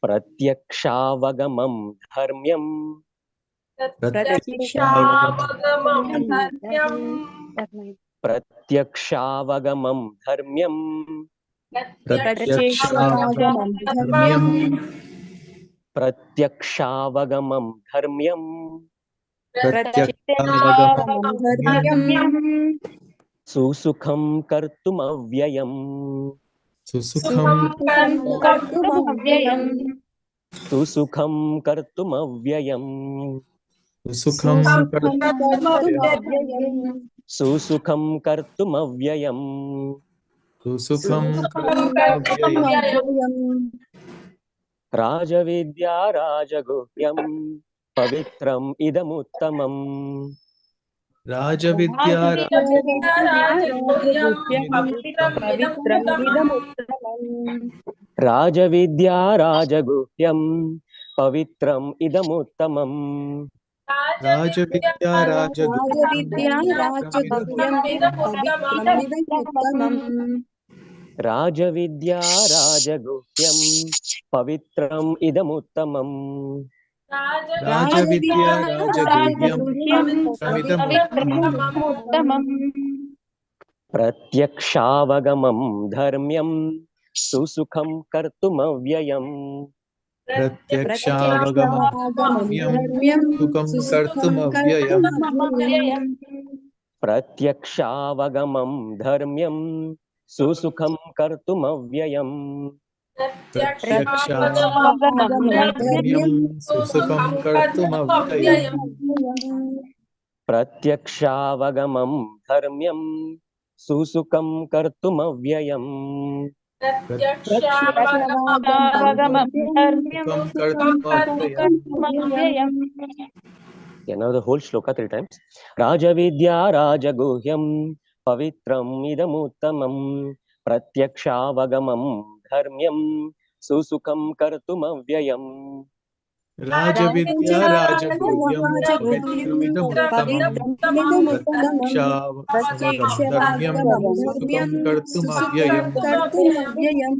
Pratyaksha vagamam dharmyam. Pratyaksha Pratyaksha vagamam dharmyam. Pratyaksha vagamam. Pratyaksha vagamam dharmyam. Pratyaksha vagamam. Susukham kartum avyayam. Susukham Kartum avyayam. Susukham kartum avyayam. Susukham kartumavyayam. Susukham kartumavyayam. Susukham kartumavyayam. Kartumavyayam. Rajavidya rajaguhyam pavitram idamuttamam. Rajavidya Pavitram idamuttamam. Rajavidya rajaguhyam pavitram idamuttamam. Rajavidya Rajavidya rajaguhyam pavitram idamuttamam. Rajavidya rajaguhyam pavitram idamuttamam. Rajavidya rajaguhyam pavitram idamuttamam. Pratyakshaavagamam dharmyam susukham kartumavyayam. Pratyakshaavagamam dharmyam susukham kartumavyayam. Pratyakshaavagamam dharmyam susukham kartumavyayam. Pratyakshaavagamam dharmyam susukham kartumavyayam. Pratyakshaavagamam dharmyam susukham kartumavyayam. Pratyakshaavagamam dharmyam Susukham kartumavyayam. Yeah, now the whole shloka 3 times. Rajavidya rajaguhyam pavitram idamuttamam. Pratyakshaavagamam dharmyam susukham kartumavyayam. Rajavidya rajaguhyam pavitram idamuttamam. Pratyakshaavagamam dharmyam susukham kartumavyayam.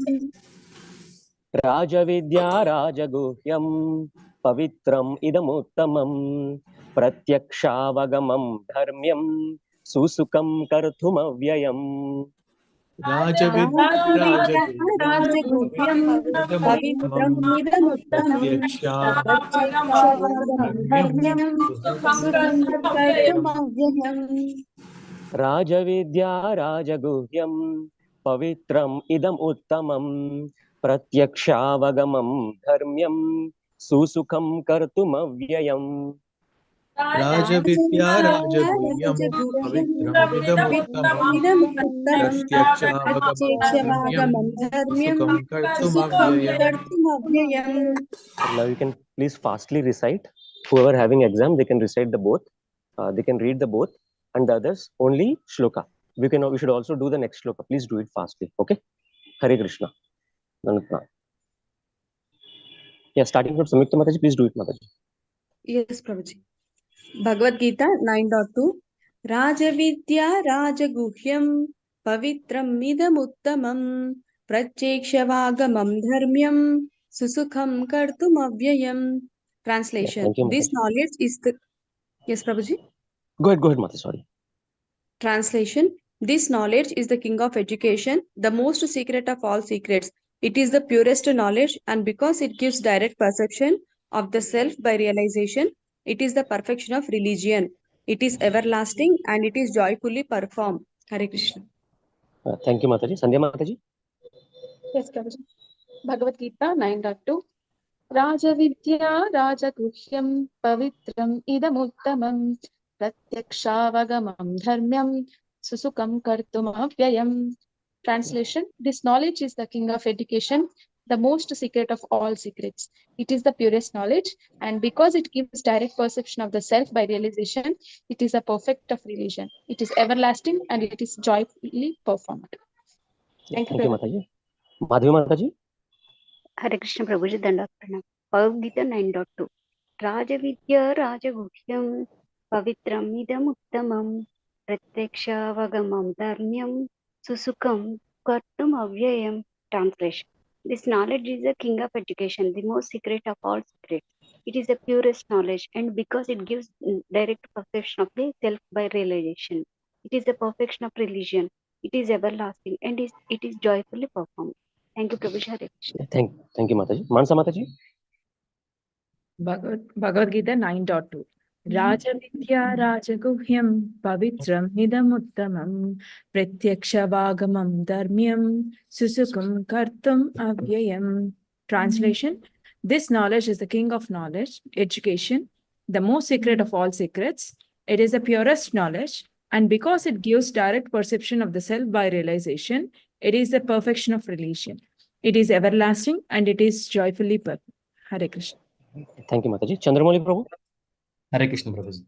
Rajavidya rajaguhyam pavitram idamuttamam. Pratyakshaavagamam dharmyam susukham kartumavyayam. Rajavidya rajaguhyam pavitram idamuttamam. Pratyakshaavagamam dharmyam susukham kartumavyayam. Rajavidya rajaguhyam pavitram idam uttamam. Pratyakshaavagamam dharmyam susukham kartumavyayam. Rajavidya rajaguhyam pavitram idamuttamam. Pratyakshaavagamam dharmyam susukham kartumavyayam. Now you can please fastly recite. Whoever having exam, they can recite the both. They can read the both, and the others only shloka. We should also do the next shloka. Please do it fastly. Okay. Hare Krishna. Nanatna. Yeah, starting from Samyukta Mataji, please do it, Mataji. Yes, Prabhuji. Bhagavad Gita 9.2 Rajavidya Rajaguhyam Pavitram Idamuttamam Pratyekshavagamam Dharmyam Susukham Kartumavyayam. Translation. Thank you, This Mataji. knowledge is the... Yes, Prabhuji. Go ahead, Mataji. Sorry. Translation. This knowledge is the king of education, the most secret of all secrets. It is the purest knowledge, and because it gives direct perception of the self by realization, it is the perfection of religion. It is everlasting and it is joyfully performed. Hare Krishna. Thank you, Mataji. Sandhya Mataji. Yes, Prabhuji. Bhagavad Gita 9.2 Rajavidya Rajaguhyam Pavitram Idamuttamam Pratyakshaavagamam Dharmyam Susukam Kartumavyayam. Translation. This knowledge is the king of education, the most secret of all secrets. It is the purest knowledge, and because it gives direct perception of the self by realization, it is a perfect of religion. It is everlasting and it is joyfully performed. Thank you, Thank you, Mataji. Madhvi Mataji. Hare Krishna Prabhuji Dandavat Pranam. Bhagavad Gita 9.2 Rajavidya Rajaguhyam Pavitram Idamuttamam Pratyakshaavagamam Dharmyam Susukam Kartum Avyayam. Translation. This knowledge is the king of education, the most secret of all secrets. It is the purest knowledge, and because it gives direct perception of the self by realization, it is the perfection of religion. It is everlasting, and it is joyfully performed. Thank you, Prabhuji. Hare Krishna. Thank you, Mataji. Mansa Mataji. Bhagavad Gita 9.2 Rajavidya Rajaguhyam Pavitram Idamuttamam Pratyakshaavagamam Dharmyam Susukam Kartum Avyayam. Translation. This knowledge is the king of knowledge, education, the most secret of all secrets. It is the purest knowledge, and because it gives direct perception of the self by realization, it is the perfection of religion. It is everlasting and it is joyfully perfect. Hare Krishna. Thank you, Mataji. Chandramoli Prabhu. Hare Krishna Prabhuji.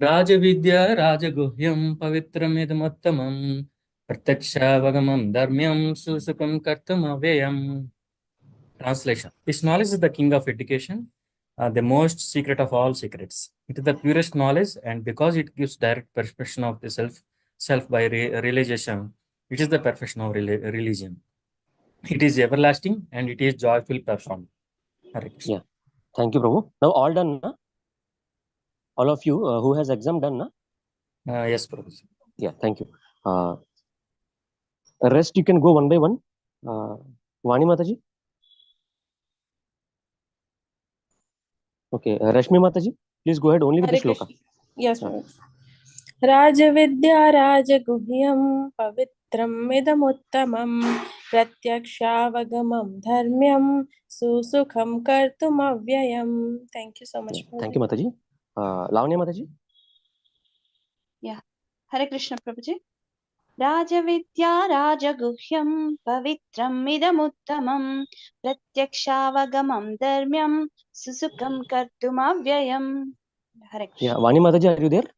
Rajavidya Rajaguhyam Pavitramidamuttamam Pratyaksha Dharmyam Susukam Kartum Avyayam. Translation. This knowledge is the king of education, the most secret of all secrets. It is the purest knowledge, and because it gives direct perception of the self by realization, it is the perfection of religion. It is everlasting and it is joyful performed. Hare Krishna. Yeah. Thank you, Prabhu. Now all done, na? All of you who has exam done, na? Yes, Prabhu. Yeah, thank you. Rest you can go one by one. Vani Mataji. Okay, Rashmi Mataji, please go ahead only with the Hare shloka. Krishna. Yes, Prabhu. Rajavidya Rajaguhyam Pavitram Idamuttamam Pratyakshaavagamam Dharmyam Susukham Kartum Avyayam. Thank you so much. Yeah, thank you, Mataji. Lavanya Mataji. Yeah. Hare Krishna Prabhuji. Rajavidya Rajaguhyam Pavitram Idamuttamam Pratyakshaavagamam Dharmyam Susukam Kartum Avyayam. Hare Krishna. Yeah, Vani Mataji, are you there?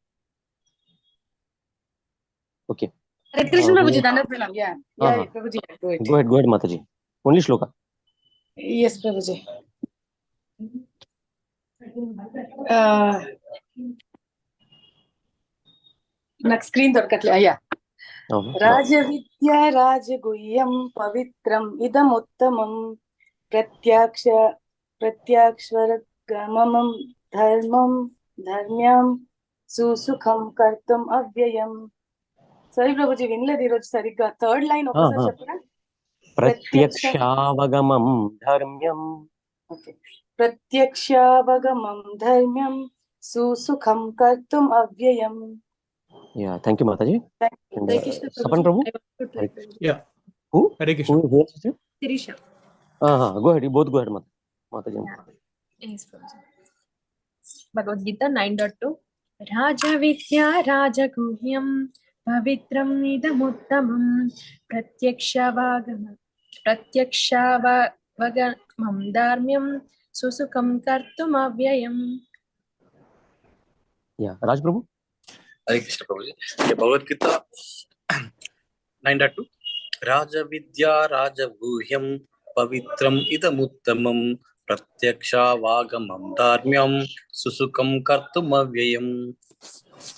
Okay. Hare Krishna Prabhuji, Dandavat Pranam. Yeah, Prabhuji, do it. Go ahead, Mataji. Only shloka. Yes, Prabhuji. Next screen dorkatle. Yeah. Rajavidya Rajaguhyam Pavitram Idamuttamam Pratyakshvaragamam Dharmyam Susukham Kartum Avyayam. Sorry, Prabhuji, vinle diroj sarigga. Third line okasari cheppara. Pratyakshaavagamam dharmyam. Okay. Pratyakshaavagamam dharmyam susukham kartum avyayam. Yeah, thank you, Mataji. Thank you. Sapan Prabhu? Yeah. Who? Hare Krishna. Who is here? Sirisha. Go ahead. You both go ahead, Mataji. Yes, Prabhuji. Bhagavad Gita 9.2. Raja Vidya Raja Guhyam Pavitram Idamuttamam Pratyakshaavagamam Dharmyam Susukam Kartum Avyayam. Yeah, Raj Prabhu. Hare Krishna Prabhuji. Bhagavad Gita 9.2. Raja Vidya Raja Guhyam Pavitram Idamuttamam Pratyakshaavagamam Dharmyam Susukam Kartum Avyayam.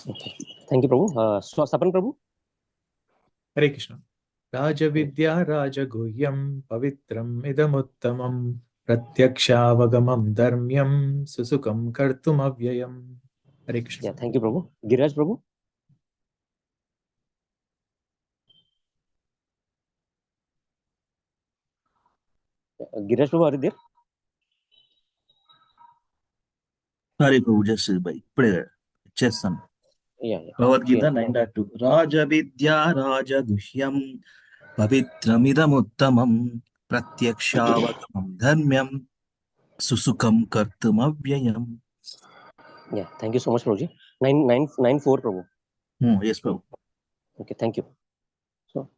Okay. Thank you, Prabhu. Sapan Prabhu. Hare Krishna. Rajavidya Rajaguhyam Pavitram Idamuttamam Pratyakshaavagamam Dharmyam Susukam Kartum Avyayam. Hare Krishna. Yeah, thank you, Prabhu. Giraj Prabhu. Giraj Prabhu, are you there? Hare Prabhu, just by prayer. Chesan. Yeah. Bhagavad Gita 9.2. Rajavidya Rajaguhyam Pavitramidamuttamam Pratyakshaavagamam Dharmyam Susukam Kartum Avyayam. Yeah, thank you so much, Prabhuji. 9.4, Prabhu. Yes, Prabhu. Okay, thank you. So,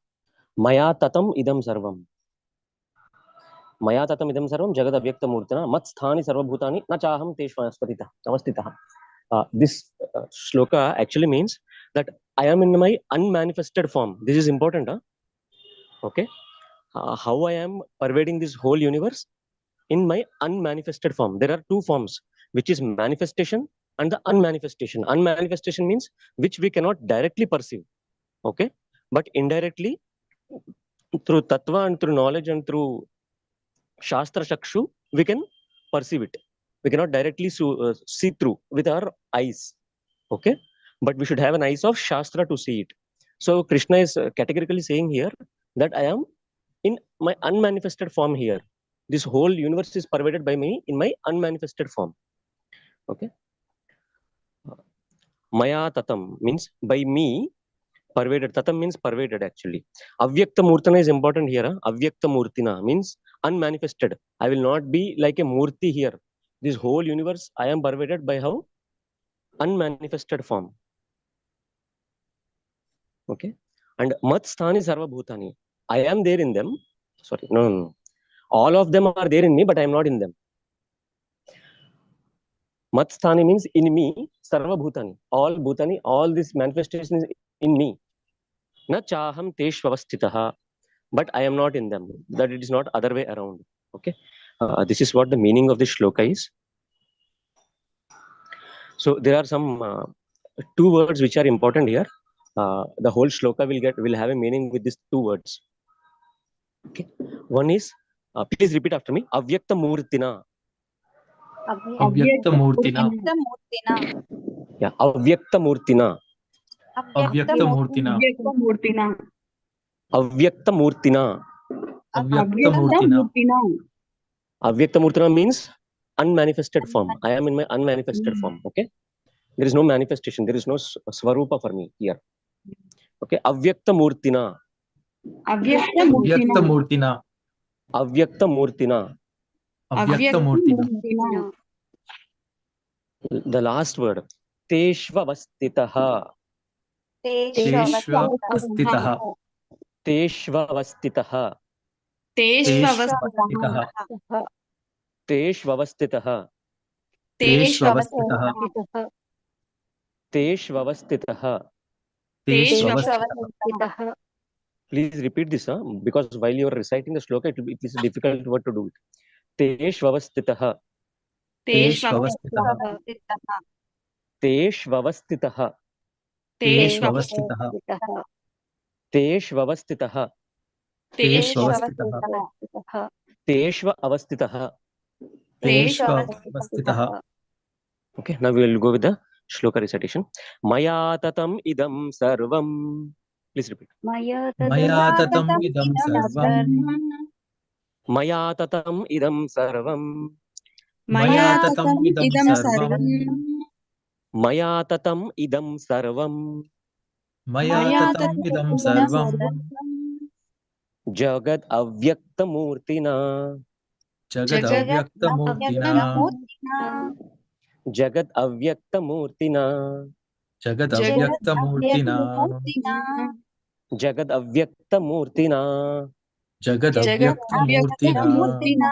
Maya Tatam Idam Sarvam. Maya Tatam Idam Sarvam Jagad Abhyakta Murtana Mat Sthani Sarvabhutani Na Chaham Teshva Avastitah. This shloka actually means that I am in my unmanifested form. This is important. Okay. How I am pervading this whole universe in my unmanifested form. There are two forms, which is manifestation and the unmanifestation. Unmanifestation means which we cannot directly perceive. Okay. But indirectly, through tattva and through knowledge and through Shastra Shakshu, we can perceive it. We cannot directly see through with our eyes. Okay. But we should have an eyes of Shastra to see it. So Krishna is categorically saying here that I am in my unmanifested form here. This whole universe is pervaded by me in my unmanifested form. Okay. Maya Tatam means by me. Pervaded. Tatam means pervaded actually. Avyakta Murtana is important here. Avyakta Murtina means unmanifested. I will not be like a Murti here. This whole universe I am pervaded by how? unmanifested form. Okay. And mat sthani sarva bhutani. I am there in them. Sorry, no. All of them are there in me, but I am not in them. Mat sthani means in me, sarva bhutani. All bhutani, all this manifestation is in me. Na chaham teshvavastitaha. But I am not in them. That it is not other way around. Okay. This is what the meaning of this shloka is. So there are some two words which are important here. The whole shloka will have a meaning with these two words. Okay. One is, please repeat after me. Avyakta murtina. Avyakta Murtina. Yeah. Avyakta murtina. Avyakta Murtina. Avyakta murtina. Avyakta Murtina. Avyakta murtina means unmanifested form. I am in my unmanifested form. Okay. There is no manifestation. There is no svarupa for me here. Okay. Avyakta murtina. Avyakta Murtina. Avyakta murtina. Avyakta Murtina. The last word. Teshvavastitaha. Teshvavastitaha. Teshvavastitaha. Teshvavastitaha. Teshvavastitaha. Teshvavastitaha. Teshvavastitaha. Teshvavastitaha. Please repeat this, because while you are reciting the shloka, it is a difficult word to do it. Teshvavastitaha. Teshvavastitaha. Teshvavastitaha. Teshvavastitaha. Teshvavastitaha. Teshvavastitaha. Teshvavastitaha. Teshvavastitaha. Okay, now we will go with the shloka recitation. Maya tatam idam sarvam. Please repeat. Maya tatam idam sarvam. Maya tatam idam sarvam. Maya tatam idam sarvam. Maya tatam idam sarvam. Maya tatam idam sarvam. Jagad avyakta murtina. Jagad avyakta murtina. Jagad avyakta murtina. Jagad avyakta murtina. Jagad avyakta murtina. Jagad avyakta murtina.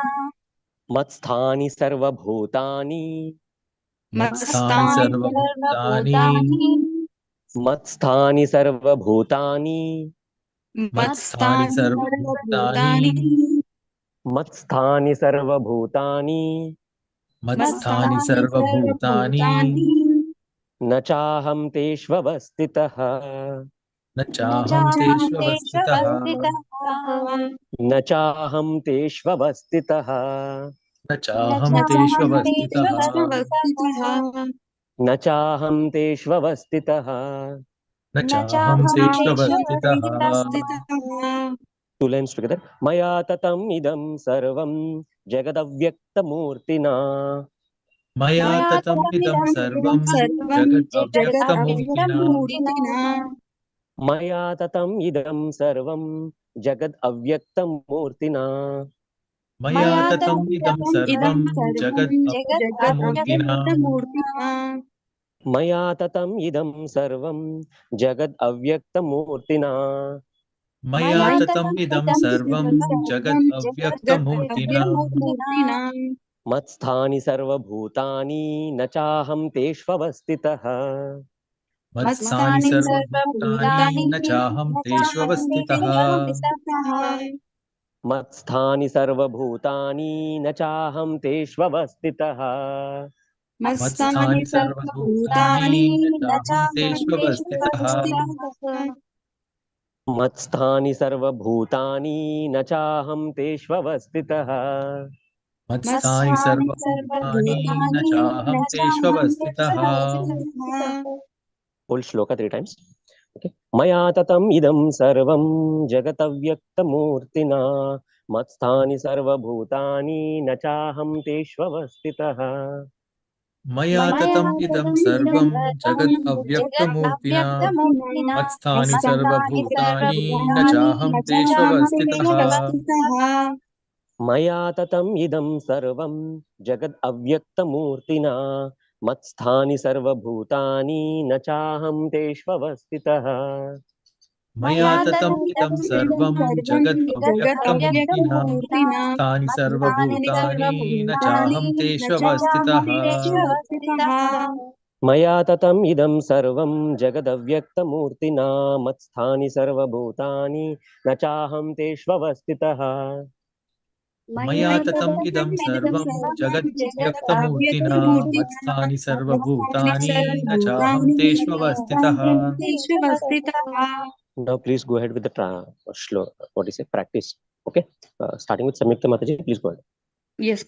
Matsthani sarva bhutani. Matsthani sarva bhutani. Matsthani sarva bhutani. Matsthani sarva bhutani. Matsthani sarva bhutani. Matsthani sarva bhutani. Nachaham teshvavastitaha. Nachaham teshvavastitaha. Nachaham teshvavastitaha. Nachaham teshvavastitaha. Nachaham teshvavastitaha. Nachaham teshvavastitaha. Two lines together. Maya tatam idam sarvam jagadavyakta murtina. Maya tatam idam sarvam jagad avyakta murtina. Maya tatam idam sarvam jagad avyakta murtina. Maya tatam idam sarvam jagad avyakta murtina. Maya tatam idam sarvam jagad avyakta murtina. Maya tatam idam sarvam jagad avyakta murtina. Matsthani sarva bhutani nachaham teshvavastitaha. Matsthani sarva bhutani nachaham teshvavastitaha. Matsthani sarva bhutani nachaham teshvavastitaha. Matsthani sarva bhutani nachaham teshvavastitaha. Matsthani sarva bhutani nachaham teshvavastitaha. Matsthani sarva bhutani nachaham teshvavastitaha. Whole shloka 3 times. Okay. Maya tatam idam sarvam jagatavyakta murtina. Matsthani sarva bhutani nachaham teshvavastitaha. Maya tatam idam sarvam jagad avyakta murtina. Matsthani sarva bhutani nachaham teshvavastitaha. Maya tatam idam sarvam jagad avyakta murtina. मत्स्थानि सर्वभूतानि न चाहं तेष्वस्थितः मया ततम् इदं सर्वं जगद् अव्यक्तमूर्तिना स्थानि सर्वभूतानि न चाहं तेष्वस्थितः मया ततम् इदं सर्वं जगदव्यक्तमूर्तिना मत्स्थानि सर्वभूतानि न चाहं तेष्वस्थितः मया ततम् इदं सर्वं जगद्व्यक्तमूर्तिना मत्स्थानि सर्वभूतानि न चाहं तेष्वस्थितः Now please go ahead with the practice. Okay, starting with Samyukta Mataji, please go ahead. Yes,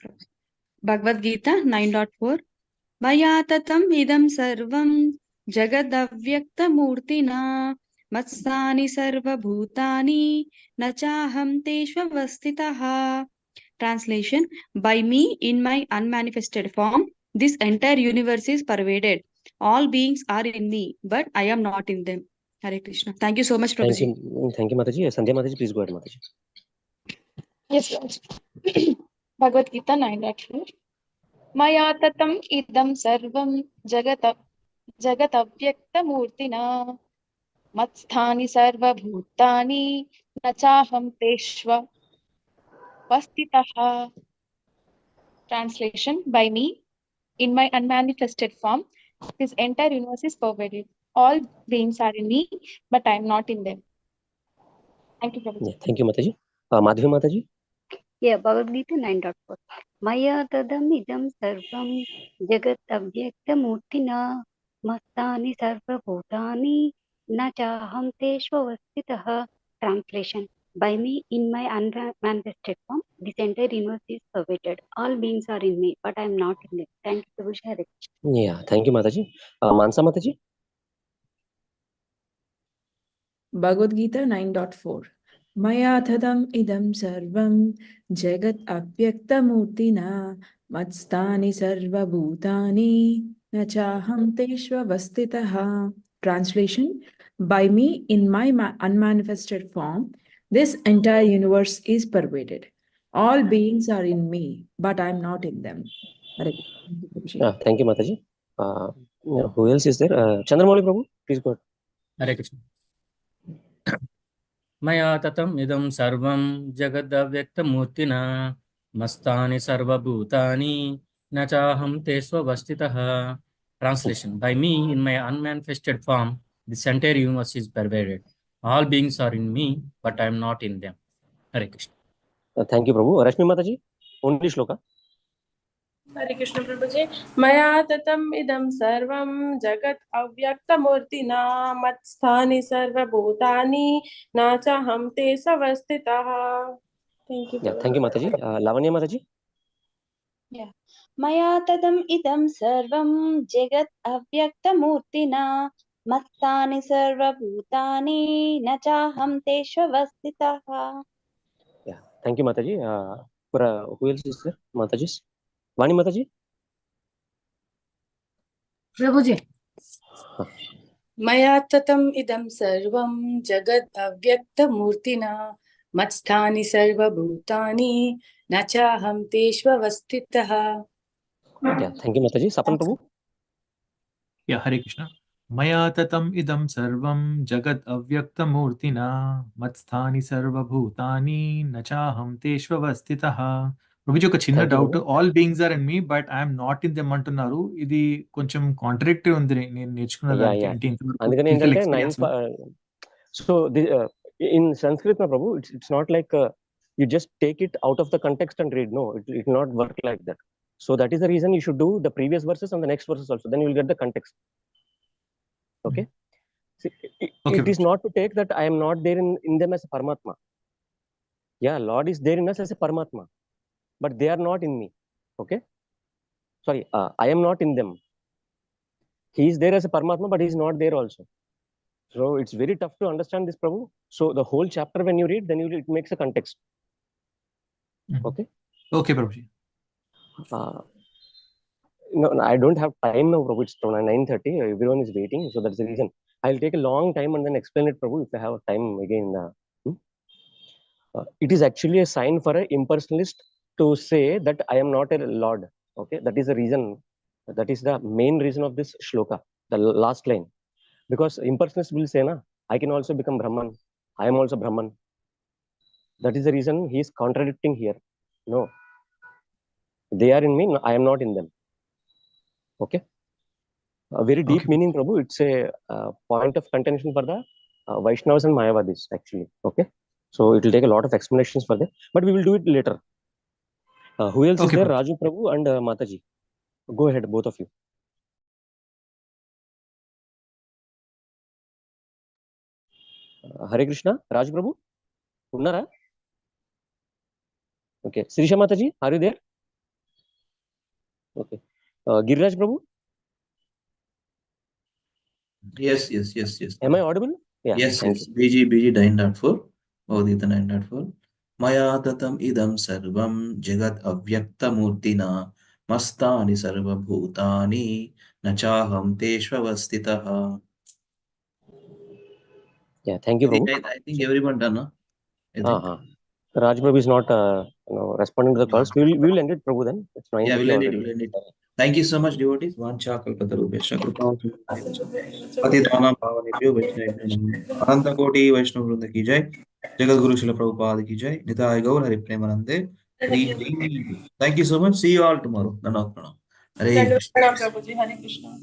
Bhagavad Gita 9.4. Maya tatam idam sarvam jagadavyaktamurtina matsani sarva bhutani nachaham teshvavastitaha. Translation: By me in my unmanifested form, this entire universe is pervaded. All beings are in me, but I am not in them. Hare Krishna. Thank you so much, Prabhuji. Thank you, Mataji. Sandhya Mataji, please go ahead, Mataji. Yes, Lord. Bhagavad Gita 9.4. Maya tatam idam sarvam jagatavyaktamurtina matsthani sarva bhutani nachaham teshva vastitaha. Translation: By me, in my unmanifested form, this entire universe is pervaded. All beings are in me, but I am not in them. Thank you, Prabhuji. Yeah, thank you, Mataji. Madhavi Mataji. Yeah, Bhagavad Gita 9.4. Maya tadam idam sarvam jagat avyakta murtina mastani sarva bhutani na chaham teshvavastitah. Translation: By me in my unmanifested form, this entire universe is pervaded. All beings are in me, but I am not in it. Thank you, Prabhuji. Hare Krishna. Yeah, thank you, Mataji. Mansa Mataji. Bhagavad Gita 9.4. Maya thadam idam sarvam jagat avyaktamurtina matstani sarva bhutani nachaham teshvavastitaha. Translation: By me in my unmanifested form, this entire universe is pervaded. All beings are in me, but I am not in them. Hare Krishna. Thank you, Mataji. Who else is there? Chandramouli Prabhu, please go ahead. Hare Krishna. Maya tatam idam sarvam jagadavyaktamurtina mastani sarvabhutani nachaham tesvavastitaha. Translation: By me in my unmanifested form, this entire universe is pervaded. All beings are in me, but I am not in them. Hare Krishna. Thank you, Prabhu. Rashmi Mataji, only Shloka. Hare Krishna Prabhuji. Maya tatam idam sarvam jagat avyaktamurtina matsthani sarva bhutani nachaham te savastitaha. Thank you. Yeah, thank you, Mataji. Lavanya Mataji. Yeah. Maya tadam idam sarvam jagat avyaktamurtina mastani sarva bhutani nachaham teshvavastitaha. Yeah, thank you, Mataji. Who else is there? Mataji. Vani Mataji. Prabhuji. Maya tatam idam sarvam jagad avyakta murtina matsthani sarva bhutani nachaham teshvavastitaha. Yeah, thank you, Mataji. Sapan Prabhu. Yeah, Hare Krishna. Maya tatam idam sarvam jagat avyaktamurtina matsthani sarvabhutani nachaham teshvavastitaha. Prabhuji, ఒక చిన్న doubt, all beings are in me but I'm not in them అంటున్నారు. ఇది కొంచెం contradictory ఉంది నేను నేర్చుకున్న దానికి. అంటే అందుకని ఏంటంటే 9. So in Sanskrit, na Prabhu, it's not like you just take it out of the context and read. No, it will not work like that. So that is the reason you should do the previous verses and the next verses also. Then you will get the context. Okay. See, it is not to take that I am not there in them as a Paramatma. Yeah, Lord is there in us as a Paramatma, but they are not in me. Okay. Sorry, I am not in them. He is there as a Paramatma, but he is not there also. So it's very tough to understand this, Prabhu. So the whole chapter, when you read, then it makes a context. Okay. Okay, Prabhuji. No, I don't have time now, Prabhu. It's 9:30. Everyone is waiting, so that's the reason. I'll take a long time and then explain it, Prabhu, if I have time again. It is actually a sign for an impersonalist to say that I am not a Lord. Okay, that is the reason That is the main reason of this shloka, the last line. Because impersonalists will say, na, I can also become Brahman. I am also Brahman. That is the reason he is contradicting here. No, they are in me, I am not in them. Okay. A very deep meaning, Prabhu. It's a point of contention for the Vaishnavas and Mayavadis, actually. Okay. So it will take a lot of explanations for that, but we will do it later. Who else is there? Raju Prabhu and Mataji. Go ahead, both of you. Hare Krishna, Raj Prabhu, Unnara? Okay. Sirisha Mataji, are you there? Okay. Giriraj Prabhu? Yes. Am I audible? Yeah. Yes. Thank you. BG 9.4. Odita 9.4. Maya tatam idam sarvam jagat avyaktamurtina mastani sarva bhutani nachaham teshvavastitaha. Yeah, thank you, Prabhu. I think everyone done, huh? I think. Raj Prabhu is not responding to the calls. We will end it, Prabhu, then. It's 9:30 Yeah, we'll end already. it. Thank you so much, devotees. Vancha kalpatarubhesha kripam Patitana Pavanebhyo Vaishnavibhyo Namo. Ananta Koti Vaishnav Vrinda ki jai. Jagat Guru Srila Prabhupada ki jai. Nitai Gaur Hari Premanande. Hare Hare. Thank you so much. See you all tomorrow. Nana Pranam. Hare Krishna. Pranam Prabhuji, Hare Krishna.